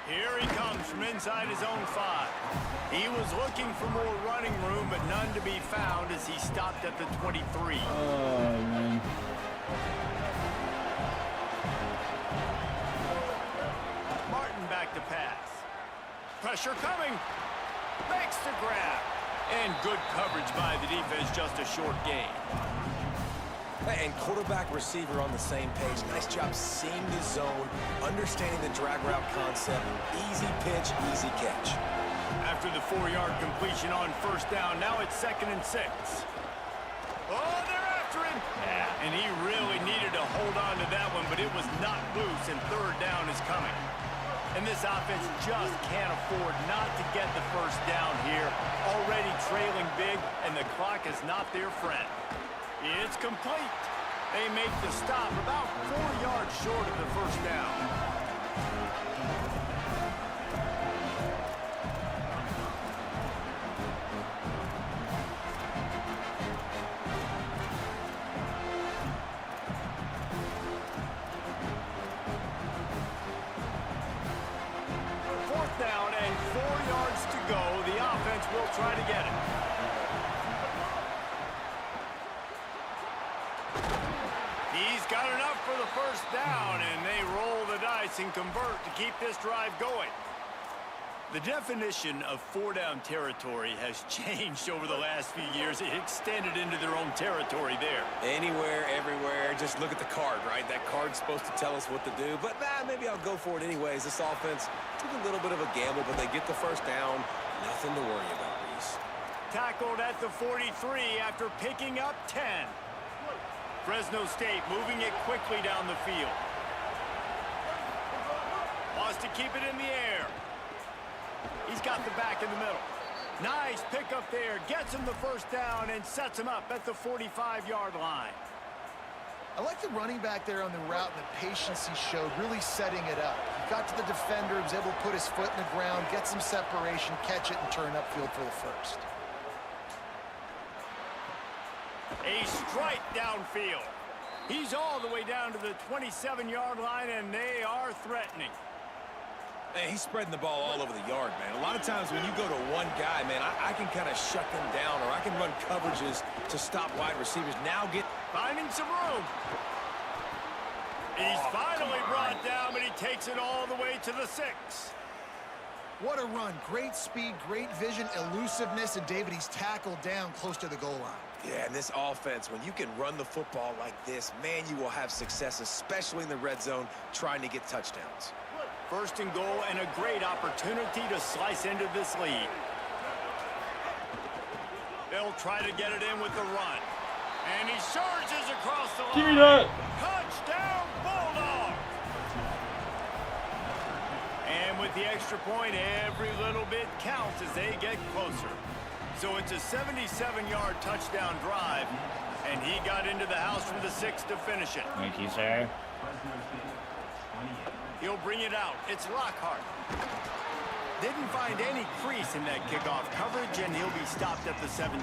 Here he comes from inside his own 5. He was looking for more running room, but none to be found as he stopped at the 23. Oh, man. Martin back to pass. Pressure coming. Makes the grab. And good coverage by the defense, just a short gain. And quarterback receiver on the same page. Nice job seeing the zone, understanding the drag route concept. Easy pitch, easy catch. After the 4-yard completion on first down, now it's 2nd and 6. Oh, they're after him. Yeah. And he really needed to hold on to that one, but it was not loose, and third down is coming. And this offense just can't afford not to get the first down here. Already trailing big, and the clock is not their friend. It's complete. They make the stop about 4 yards short of the first down. offense will try to get it. He's got enough for the first down, and they roll the dice and convert to keep this drive going. The definition of four-down territory has changed over the last few years. It extended into their own territory there. Anywhere, everywhere. Just look at the card, right? That card's supposed to tell us what to do. But maybe I'll go for it anyways. This offense took a little bit of a gamble, but they get the first down. Nothing to worry about, Reese. Tackled at the 43 after picking up 10. Fresno State moving it quickly down the field. Wants to keep it in the air. He's got the back in the middle. Nice pickup there. Gets him the first down and sets him up at the 45-yard line. I like the running back there on the route and the patience he showed, really setting it up. He got to the defender, was able to put his foot in the ground, get some separation, catch it, and turn upfield for the first. A strike downfield. He's all the way down to the 27-yard line, and they are threatening. Hey, he's spreading the ball all over the yard, man. A lot of times when you go to one guy, man, I can kind of shut them down, or I can run coverages to stop wide receivers. Now Finding some room. He's finally brought down, but he takes it all the way to the 6. What a run. Great speed, great vision, elusiveness, and David, he's tackled down close to the goal line. Yeah, and this offense, when you can run the football like this, man, you will have success, especially in the red zone, trying to get touchdowns. First and goal, and a great opportunity to slice into this lead. They'll try to get it in with the run. And he surges across the line. Give me that. Touchdown, Bulldog! And with the extra point, every little bit counts as they get closer. So it's a 77-yard touchdown drive, and he got into the house from the 6 to finish it. Thank you, sir. He'll bring it out. It's Lockhart. Didn't find any crease in that kickoff coverage, and he'll be stopped at the 17.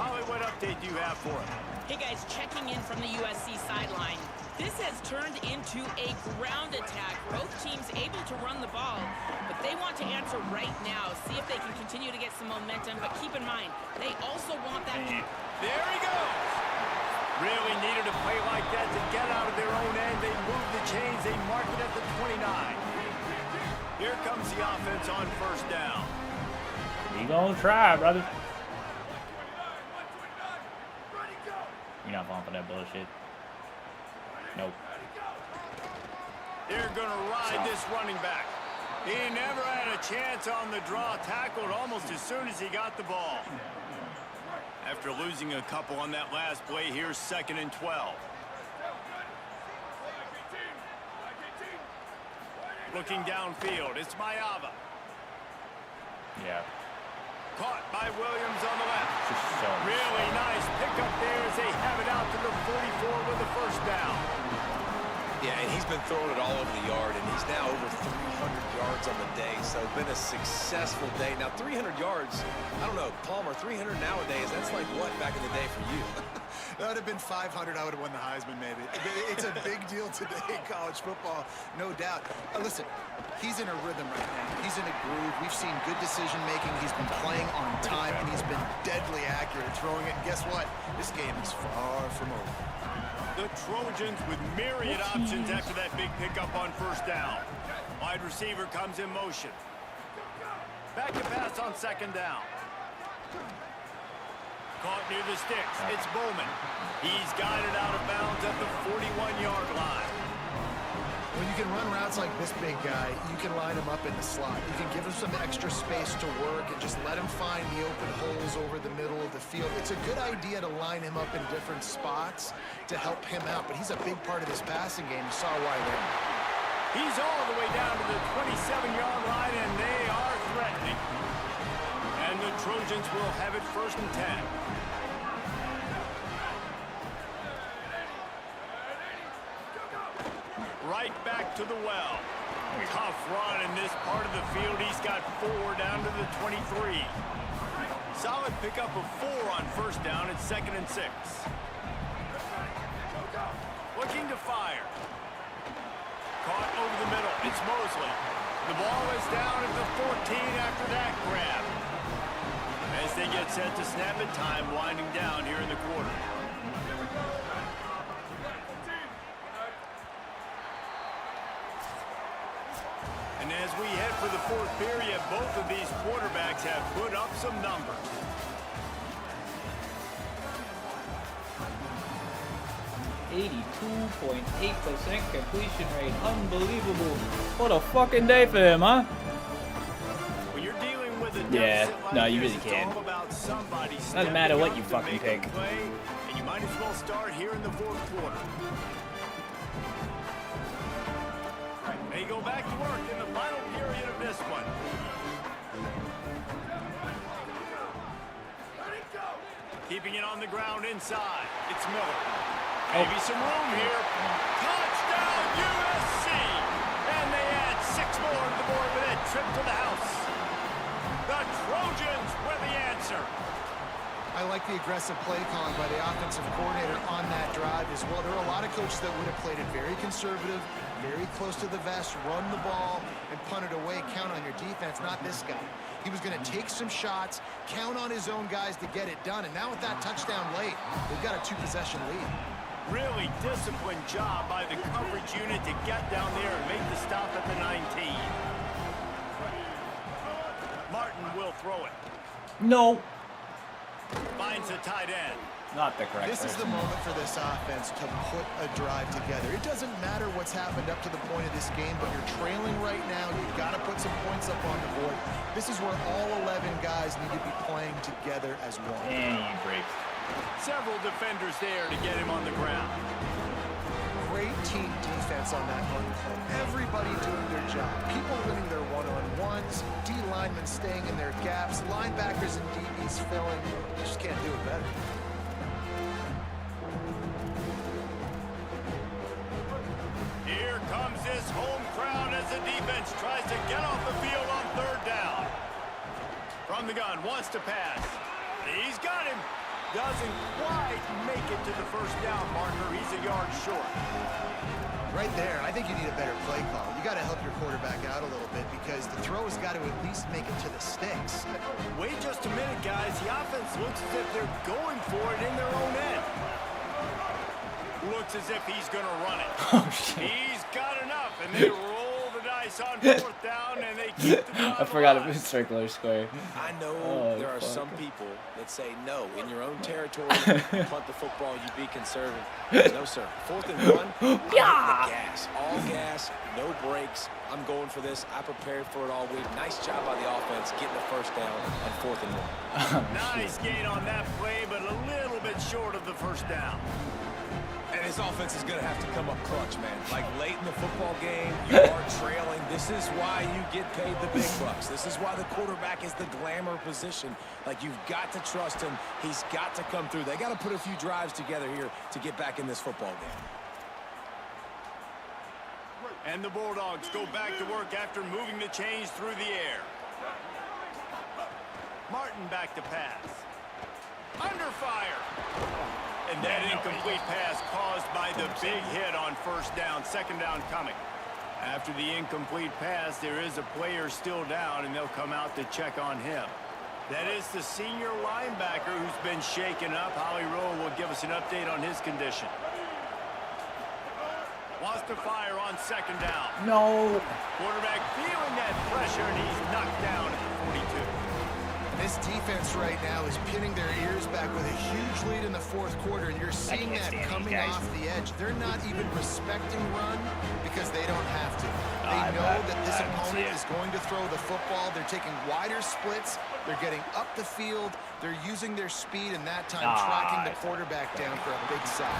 Holly, what update do you have for him? Hey guys, checking in from the USC sideline. This has turned into a ground attack. Both teams able to run the ball, but they want to answer right now, see if they can continue to get some momentum. But keep in mind, they also want that. There he goes. Really needed a play like that to get out of their own end. They move the chains. They mark it at the 29. Here comes the offense on first down. We gonna try, brother. You're not falling for that bullshit. Nope. They're going to ride this running back. He never had a chance on the draw. Tackled almost as soon as he got the ball. After losing a couple on that last play, here's 2nd and 12. Looking downfield, it's Mayava. Yeah. Caught by Williams on the left. So Really nice pickup there as they have it out to the 44 with the first down. Yeah, and he's been throwing it all over the yard, and he's now over 300 yards on the day, so been a successful day. Now, 300 yards, I don't know, Palmer, 300 nowadays, that's like what back in the day for you? That would have been 500. I would have won the Heisman, maybe. It's a big deal today in college football, no doubt. Listen, he's in a rhythm right now. He's in a groove. We've seen good decision-making. He's been playing on time, and he's been deadly accurate at throwing it. And guess what? This game is far from over. The Trojans with myriad options after that big pickup on first down. Wide receiver comes in motion. Back to pass on 2nd down. Caught near the sticks. It's Bowman. He's got it out of bounds at the 41-yard line. When you can run routes like this big guy, you can line him up in the slot. You can give him some extra space to work and just let him find the open holes over the middle of the field. It's a good idea to line him up in different spots to help him out, but he's a big part of this passing game. You saw why there. He's all the way down to the 27-yard line, and they are threatening. And the Trojans will have it 1st and 10. Right back to the well. Tough run in this part of the field. He's got 4 down to the 23. Solid pickup of 4 on first down. It's 2nd and 6. Looking to fire. Caught over the middle. It's Mosley. The ball is down at the 14 after that grab. As they get set to snap it, time winding down here in the quarter. And as we head for the fourth period, both of these quarterbacks have put up some numbers. .8% completion rate. Unbelievable. What a fucking day for him, huh? When you're dealing with a Yeah, deficit no, like you this, really it's can't. all about somebody Doesn't matter what you stepping fucking up to make pick. a play, and you might as well start here in the fourth quarter. They go back to work in the final period of this one. Keeping it on the ground inside. It's Miller. Maybe some room here. Touchdown, USC! And they add 6 more to the board with a trip to the house. The Trojans were the answer. I like the aggressive play calling by the offensive coordinator on that drive as well. There are a lot of coaches that would have played it very conservative, very close to the vest, run the ball, and punt it away. Count on your defense, not this guy. He was going to take some shots, count on his own guys to get it done. And now with that touchdown late, they've got a 2-possession lead. Really disciplined job by the coverage unit to get down there and make the stop at the 19. Martin will throw it. No. Finds a tight end. Not the correct This is the moment for this offense to put a drive together. It doesn't matter what's happened up to the point of this game, but you're trailing right now. You've got to put some points up on the board. This is where all 11 guys need to be playing together as one. And he breaks. Several defenders there to get him on the ground. Great team defense on that run play. Everybody doing their job. People winning their one-on-ones, D linemen staying in their gaps, linebackers and DBs filling. You just can't do it better. Here comes this home crowd as the defense tries to get off the field on third down. From the gun, wants to pass. He's got him. Doesn't quite make it to the first down marker. He's a yard short. Right there, I think you need a better play call. You got to help your quarterback out a little bit because the throw has got to at least make it to the sticks. Wait just a minute, guys. The offense looks as if they're going for it in their own end. Looks as if he's going to run it. Oh, shit. He's got enough, and they roll the dice on fourth down, and they keep the drive I forgot alive. it was circular square. I know Oh, there are fuck. some people that say, no, in your own territory, punt the football, you be conservative. No, sir. 4th and 1, I'm hitting the gas. All gas, no brakes. I'm going for this. I prepared for it all week. Nice job by the offense getting the first down on 4th and 1. Nice gain on that play, but a little bit short of the first down. And his offense is going to have to come up clutch, man. Like late in the football game, you are trailing. This is why you get paid the big bucks. This is why the quarterback is the glamour position. Like, you've got to trust him. He's got to come through. They got to put a few drives together here to get back in this football game. And the Bulldogs go back to work after moving the chains through the air. Martin back to pass. Under fire. And that incomplete pass caused by the big hit on first down. Second down coming. After the incomplete pass, there is a player still down, and they'll come out to check on him. That is the senior linebacker who's been shaken up. Holly Rowe will give us an update on his condition. Wants to fire on second down. No. Quarterback feeling that pressure, and he's knocked down at the 42. This defense right now is pinning their ears back with a huge lead in the fourth quarter, and you're seeing can't that stand these coming guys. off the edge. They're not even respecting run because they don't have to. They I know bet. that this I don't see opponent it. is going to throw the football. They're taking wider splits. They're getting up the field. They're using their speed, and that time tracking the quarterback down for a big sack.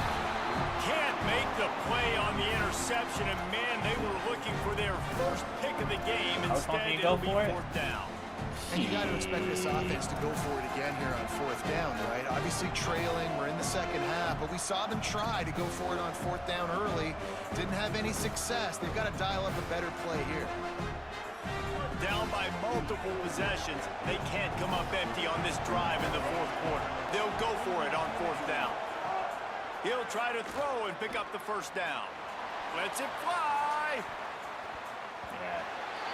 Can't make the play on the interception, and man, they were looking for their first pick of the game. I was hoping Instead, you'd go it'll be for it. fourth down. And you got to expect this offense to go for it again here on fourth down, right? Obviously trailing, we're in the second half, but we saw them try to go for it on fourth down early. Didn't have any success. They've got to dial up a better play here. Down by multiple possessions, they can't come up empty on this drive in the fourth quarter. They'll go for it on fourth down. He'll try to throw and pick up the first down. Lets it fly. Yeah.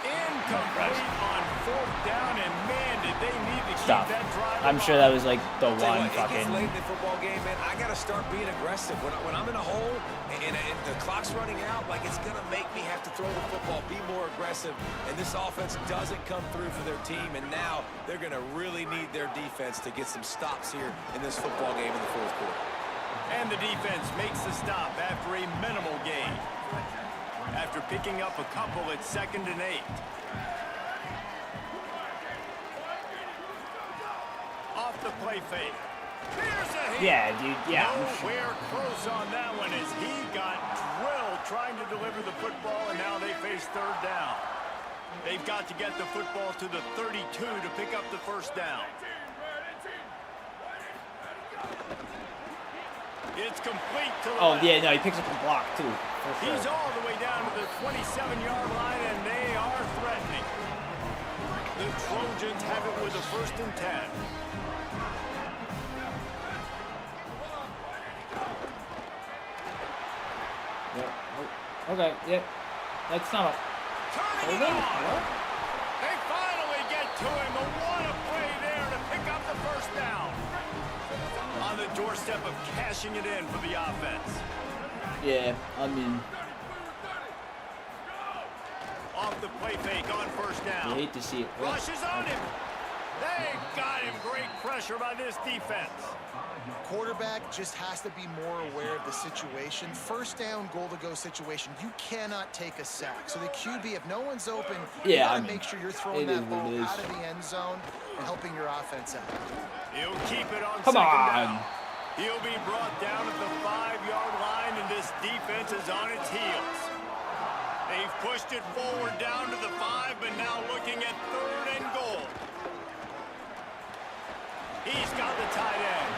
Incomplete on 4th down, and man, did they need to Stop. keep that drive I'm sure that was like the Tell you one what, it gets fucking. late in the football game, man. I got to start being aggressive. When I'm in a hole and the clock's running out, like it's going to make me have to throw the football, be more aggressive. And this offense doesn't come through for their team. And now they're going to really need their defense to get some stops here in this football game in the 4th quarter. And the defense makes the stop after a minimal gain. After picking up a couple at 2nd and 8. Off the play fake. Here's a hit. Yeah, dude. Yeah. Nowhere close on that one as he got drilled trying to deliver the football, and now they face 3rd down. They've got to get the football to the 32 to pick up the 1st down. It's complete to the left. Yeah, no, he picks up the block too. He's all the way down to the 27-yard line, and they are threatening. The Trojans have it with a 1st and 10. Okay, yep. That's not a. Turning it on. They finally get to him. But what a play there to pick up the 1st down. On the doorstep of cashing it in for the offense. Yeah, I mean. Off the play fake on 1st down. You hate to see it. Rushes on him. They got him. Great pressure by this defense. Quarterback just has to be more aware of the situation. 1st down, goal-to-go situation. You cannot take a sack. So the QB, if no one's open, you gotta make sure you're throwing that ball out of the end zone and helping your offense out. He'll keep it on Come 2nd on. down. He'll be brought down at the 5-yard line, and this defense is on its heels. They've pushed it forward down to the 5, but now looking at 3rd and goal. He's got the tight end.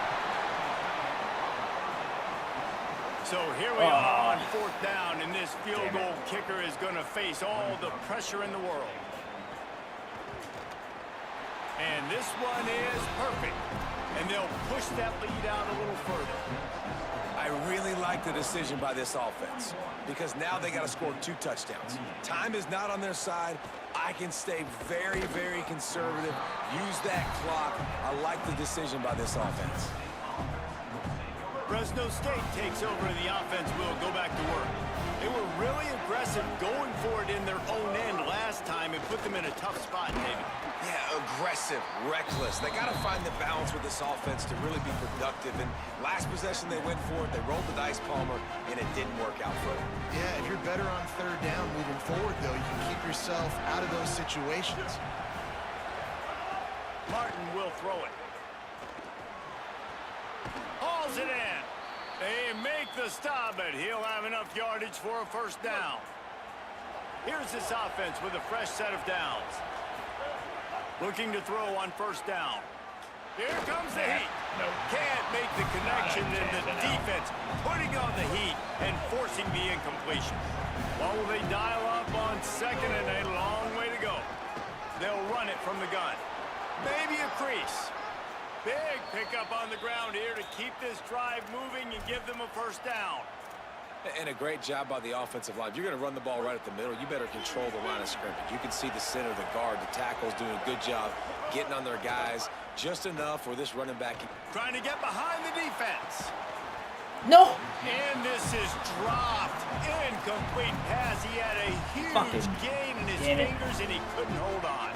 So here we are on 4th down, and this field goal kicker is going to face all the pressure in the world. And this one is perfect. And they'll push that lead out a little further. I really like the decision by this offense because now they got to score 2 touchdowns. Time is not on their side. I can stay very, very conservative. Use that clock. I like the decision by this offense. Fresno State takes over and the offense will go back to work. They were really aggressive going for it in their own end last time and put them in a tough spot, David. Yeah, aggressive, reckless. They got to find the balance with this offense to really be productive. And last possession, they went for it. They rolled the dice, Palmer, and it didn't work out for them. Yeah, if you're better on 3rd down moving forward, though, you can keep yourself out of those situations. Martin will throw it. Hauls it in. They make the stop, but he'll have enough yardage for a 1st down. Here's this offense with a fresh set of downs. Looking to throw on 1st down. Here comes the heat. Can't make the connection, and the defense putting on the heat and forcing the incompletion. What will they dial up on 2nd and a long way to go? They'll run it from the gun. Maybe a crease. Big pickup on the ground here to keep this drive moving and give them a 1st down. And a great job by the offensive line. If you're going to run the ball right at the middle, you better control the line of scrimmage. You can see the center, the guard, the tackles doing a good job getting on their guys just enough where this running back. Trying to get behind the defense. No. And this is dropped. Incomplete pass. He had a huge gain in his fingers, and he couldn't hold on.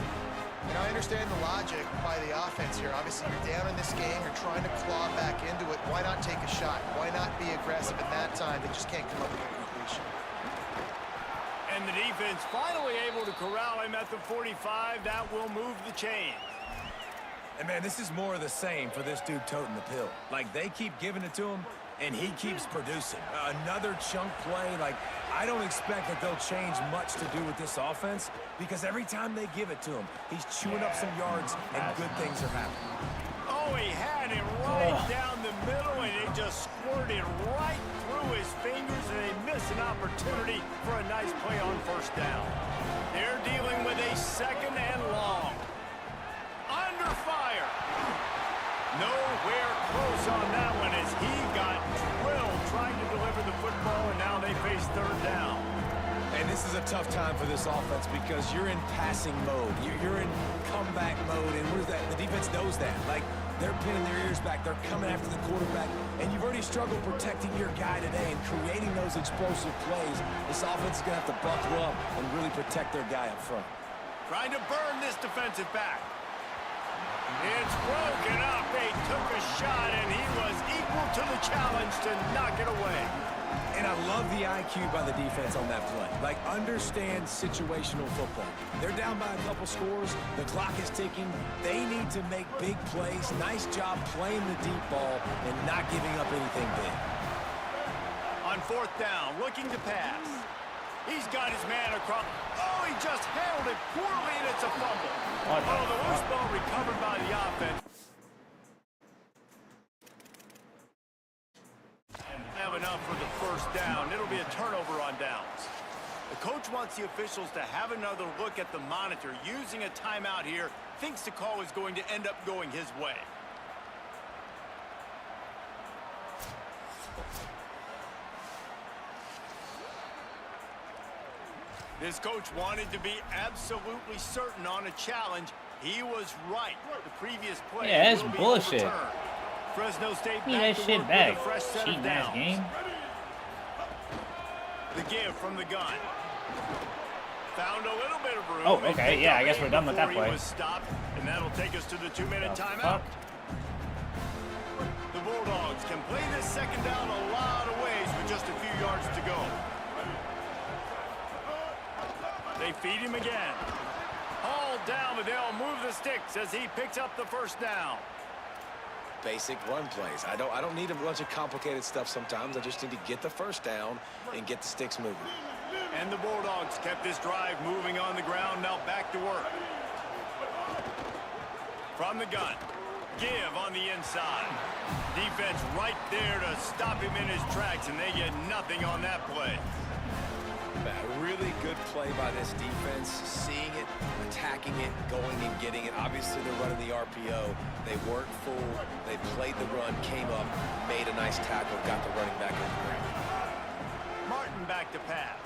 And I understand the logic by the offense here. Obviously, you're down in this game. You're trying to claw back into it. Why not take a shot? Why not be aggressive at that time? They just can't come up with a completion. And the defense finally able to corral him at the 45. That will move the chain. And, man, this is more of the same for this dude toting the pill. Like, they keep giving it to him, and he keeps producing. Another chunk play. Like, I don't expect that they'll change much to do with this offense because every time they give it to him, he's chewing up some yards, and good things are happening. Oh, he had him right down the middle, and it just squirted right through his fingers, and they miss an opportunity for a nice play on 1st down. They're dealing with a 2nd and long. Under fire. Nowhere close on that one as he got drilled trying to deliver the football, and now they face 3rd down. And this is a tough time for this offense because you're in passing mode. You're in comeback mode, and what is that? The defense knows that. Like, they're pinning their ears back. They're coming after the quarterback, and you've already struggled protecting your guy today and creating those explosive plays. This offense is going to have to buckle up and really protect their guy up front. Trying to burn this defensive back. It's broken up. They took a shot, and he was equal to the challenge to knock it away. And I love the IQ by the defense on that play. Like, understand situational football. They're down by a couple scores. The clock is ticking. They need to make big plays. Nice job playing the deep ball and not giving up anything big. On 4th down, looking to pass. He's got his man across. Oh, he just handled it poorly, and it's a fumble. The loose ball recovered by the offense. Have enough for the 1st down. It'll be a turnover on downs. The coach wants the officials to have another look at the monitor. Using a timeout here, thinks the call is going to end up going his way. This coach wanted to be absolutely certain on a challenge. He was right. The previous play Yeah, that's will be bullshit. overturned. Fresno State Give me back that to shit work back. with a fresh set of Cheating ass downs. game. The give from the gun. Found a little bit of room. Oh, okay. Yeah, I guess we're done with that Before he play. was stopped, and that'll take us to the 2-minute The timeout. fuck? The Bulldogs can play this 2nd down a lot of ways with just a few yards to go. They feed him again. Hauled down, but they'll move the sticks as he picks up the 1st down. Basic run plays. I don't need a bunch of complicated stuff sometimes. I just need to get the 1st down and get the sticks moving. And the Bulldogs kept this drive moving on the ground. Now back to work. From the gun. Give on the inside. Defense right there to stop him in his tracks, and they get nothing on that play. A really good play by this defense, seeing it, attacking it, going and getting it. Obviously, they're running the RPO. They weren't full. They played the run, came up, made a nice tackle, got the running back on the ground. Martin back to pass.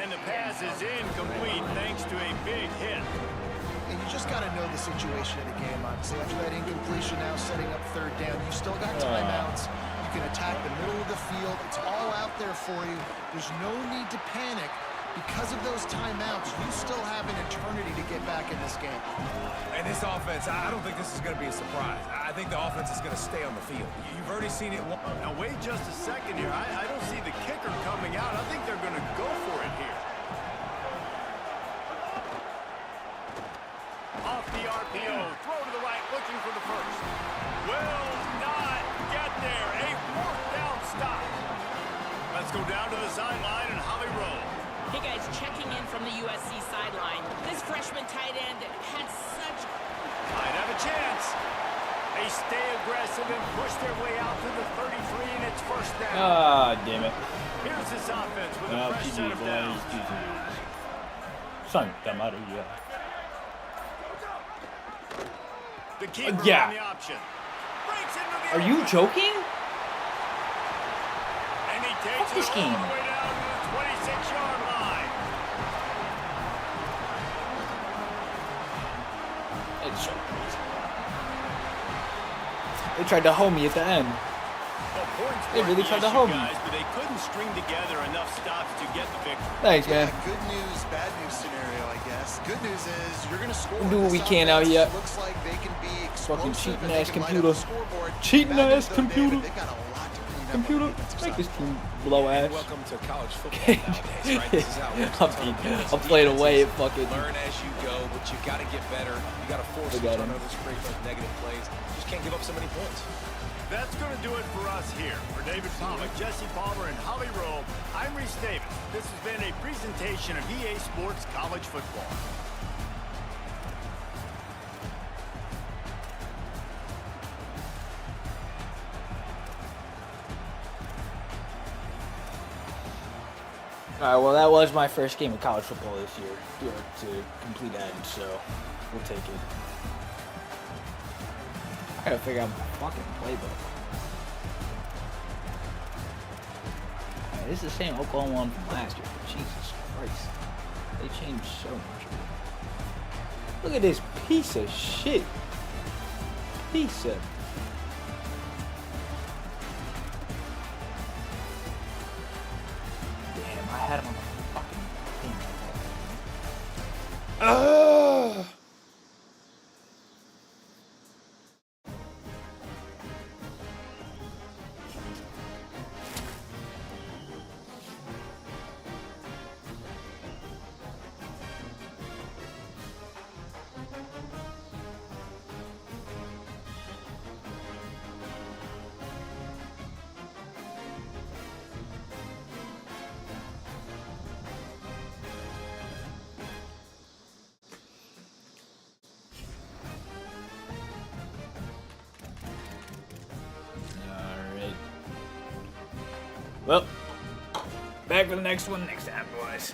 And the pass is incomplete thanks to a big hit. And you just got to know the situation of the game, honestly. After that incompletion, now setting up 3rd down, you still got timeouts. You can attack the middle of the field. It's all out there for you. There's no need to panic. Because of those timeouts, you still have an eternity to get back in this game. And this offense, I don't think this is going to be a surprise. I think the offense is going to stay on the field. You've already seen it. Now wait just a second here. I don't see the kicker coming out. I think they're going to go for it here. Off the RPO, throw to the right, looking for the 1st. Will not get there. A 4th down stop. Let's go down to the sideline and Holly roll. Hey guys, checking in from the USC sideline. This freshman tight end had such... Might have a chance. They stay aggressive and push their way out to the 33, and it's 1st down. Ah, damn it. Here's this offense with a Oh, fresh set of downs. Santa Maria. The keeper Yeah. on the option. Breaks into the Are you open. joking? And he takes Fuck this it game. all the way down to the 26-yard line. It's so crazy. They tried to hold me at the end. Well, points They weren't really the tried to issue, hold me. guys, but they couldn't string together enough stops to get the victory. Thanks, man. Good news, bad news scenario, I guess. Good news is you're going to score. Do what we This can out offense here. Looks like they can be Fucking explosive cheating and they ass can light up computer. the scoreboard. Cheating Bad news, ass though, computer. David, they got a lot to clean up on Computer, the defensive make side. this team blow ass. Welcome to college football nowadays, right? This is how it works. I'm playing away at fucking. Learn as you go, but you got to get better. You got to force Look the at him. turnovers, create those negative plays. Just can't give up so many points. That's going to do it for us here. For David Pollack, Jesse Palmer, and Holly Rowe, I'm Reese Davis. This has been a presentation of EA Sports College Football. Alright, well that was my first game of college football this year. To complete end, so we'll take it. I gotta figure out my fucking playbook. This is the same Oklahoma one from last year. Jesus Christ. They changed so much. Look at this piece of shit. Piece of... Damn, I had him on the fucking thing. Ugh! Well, back for the next one next time, boys.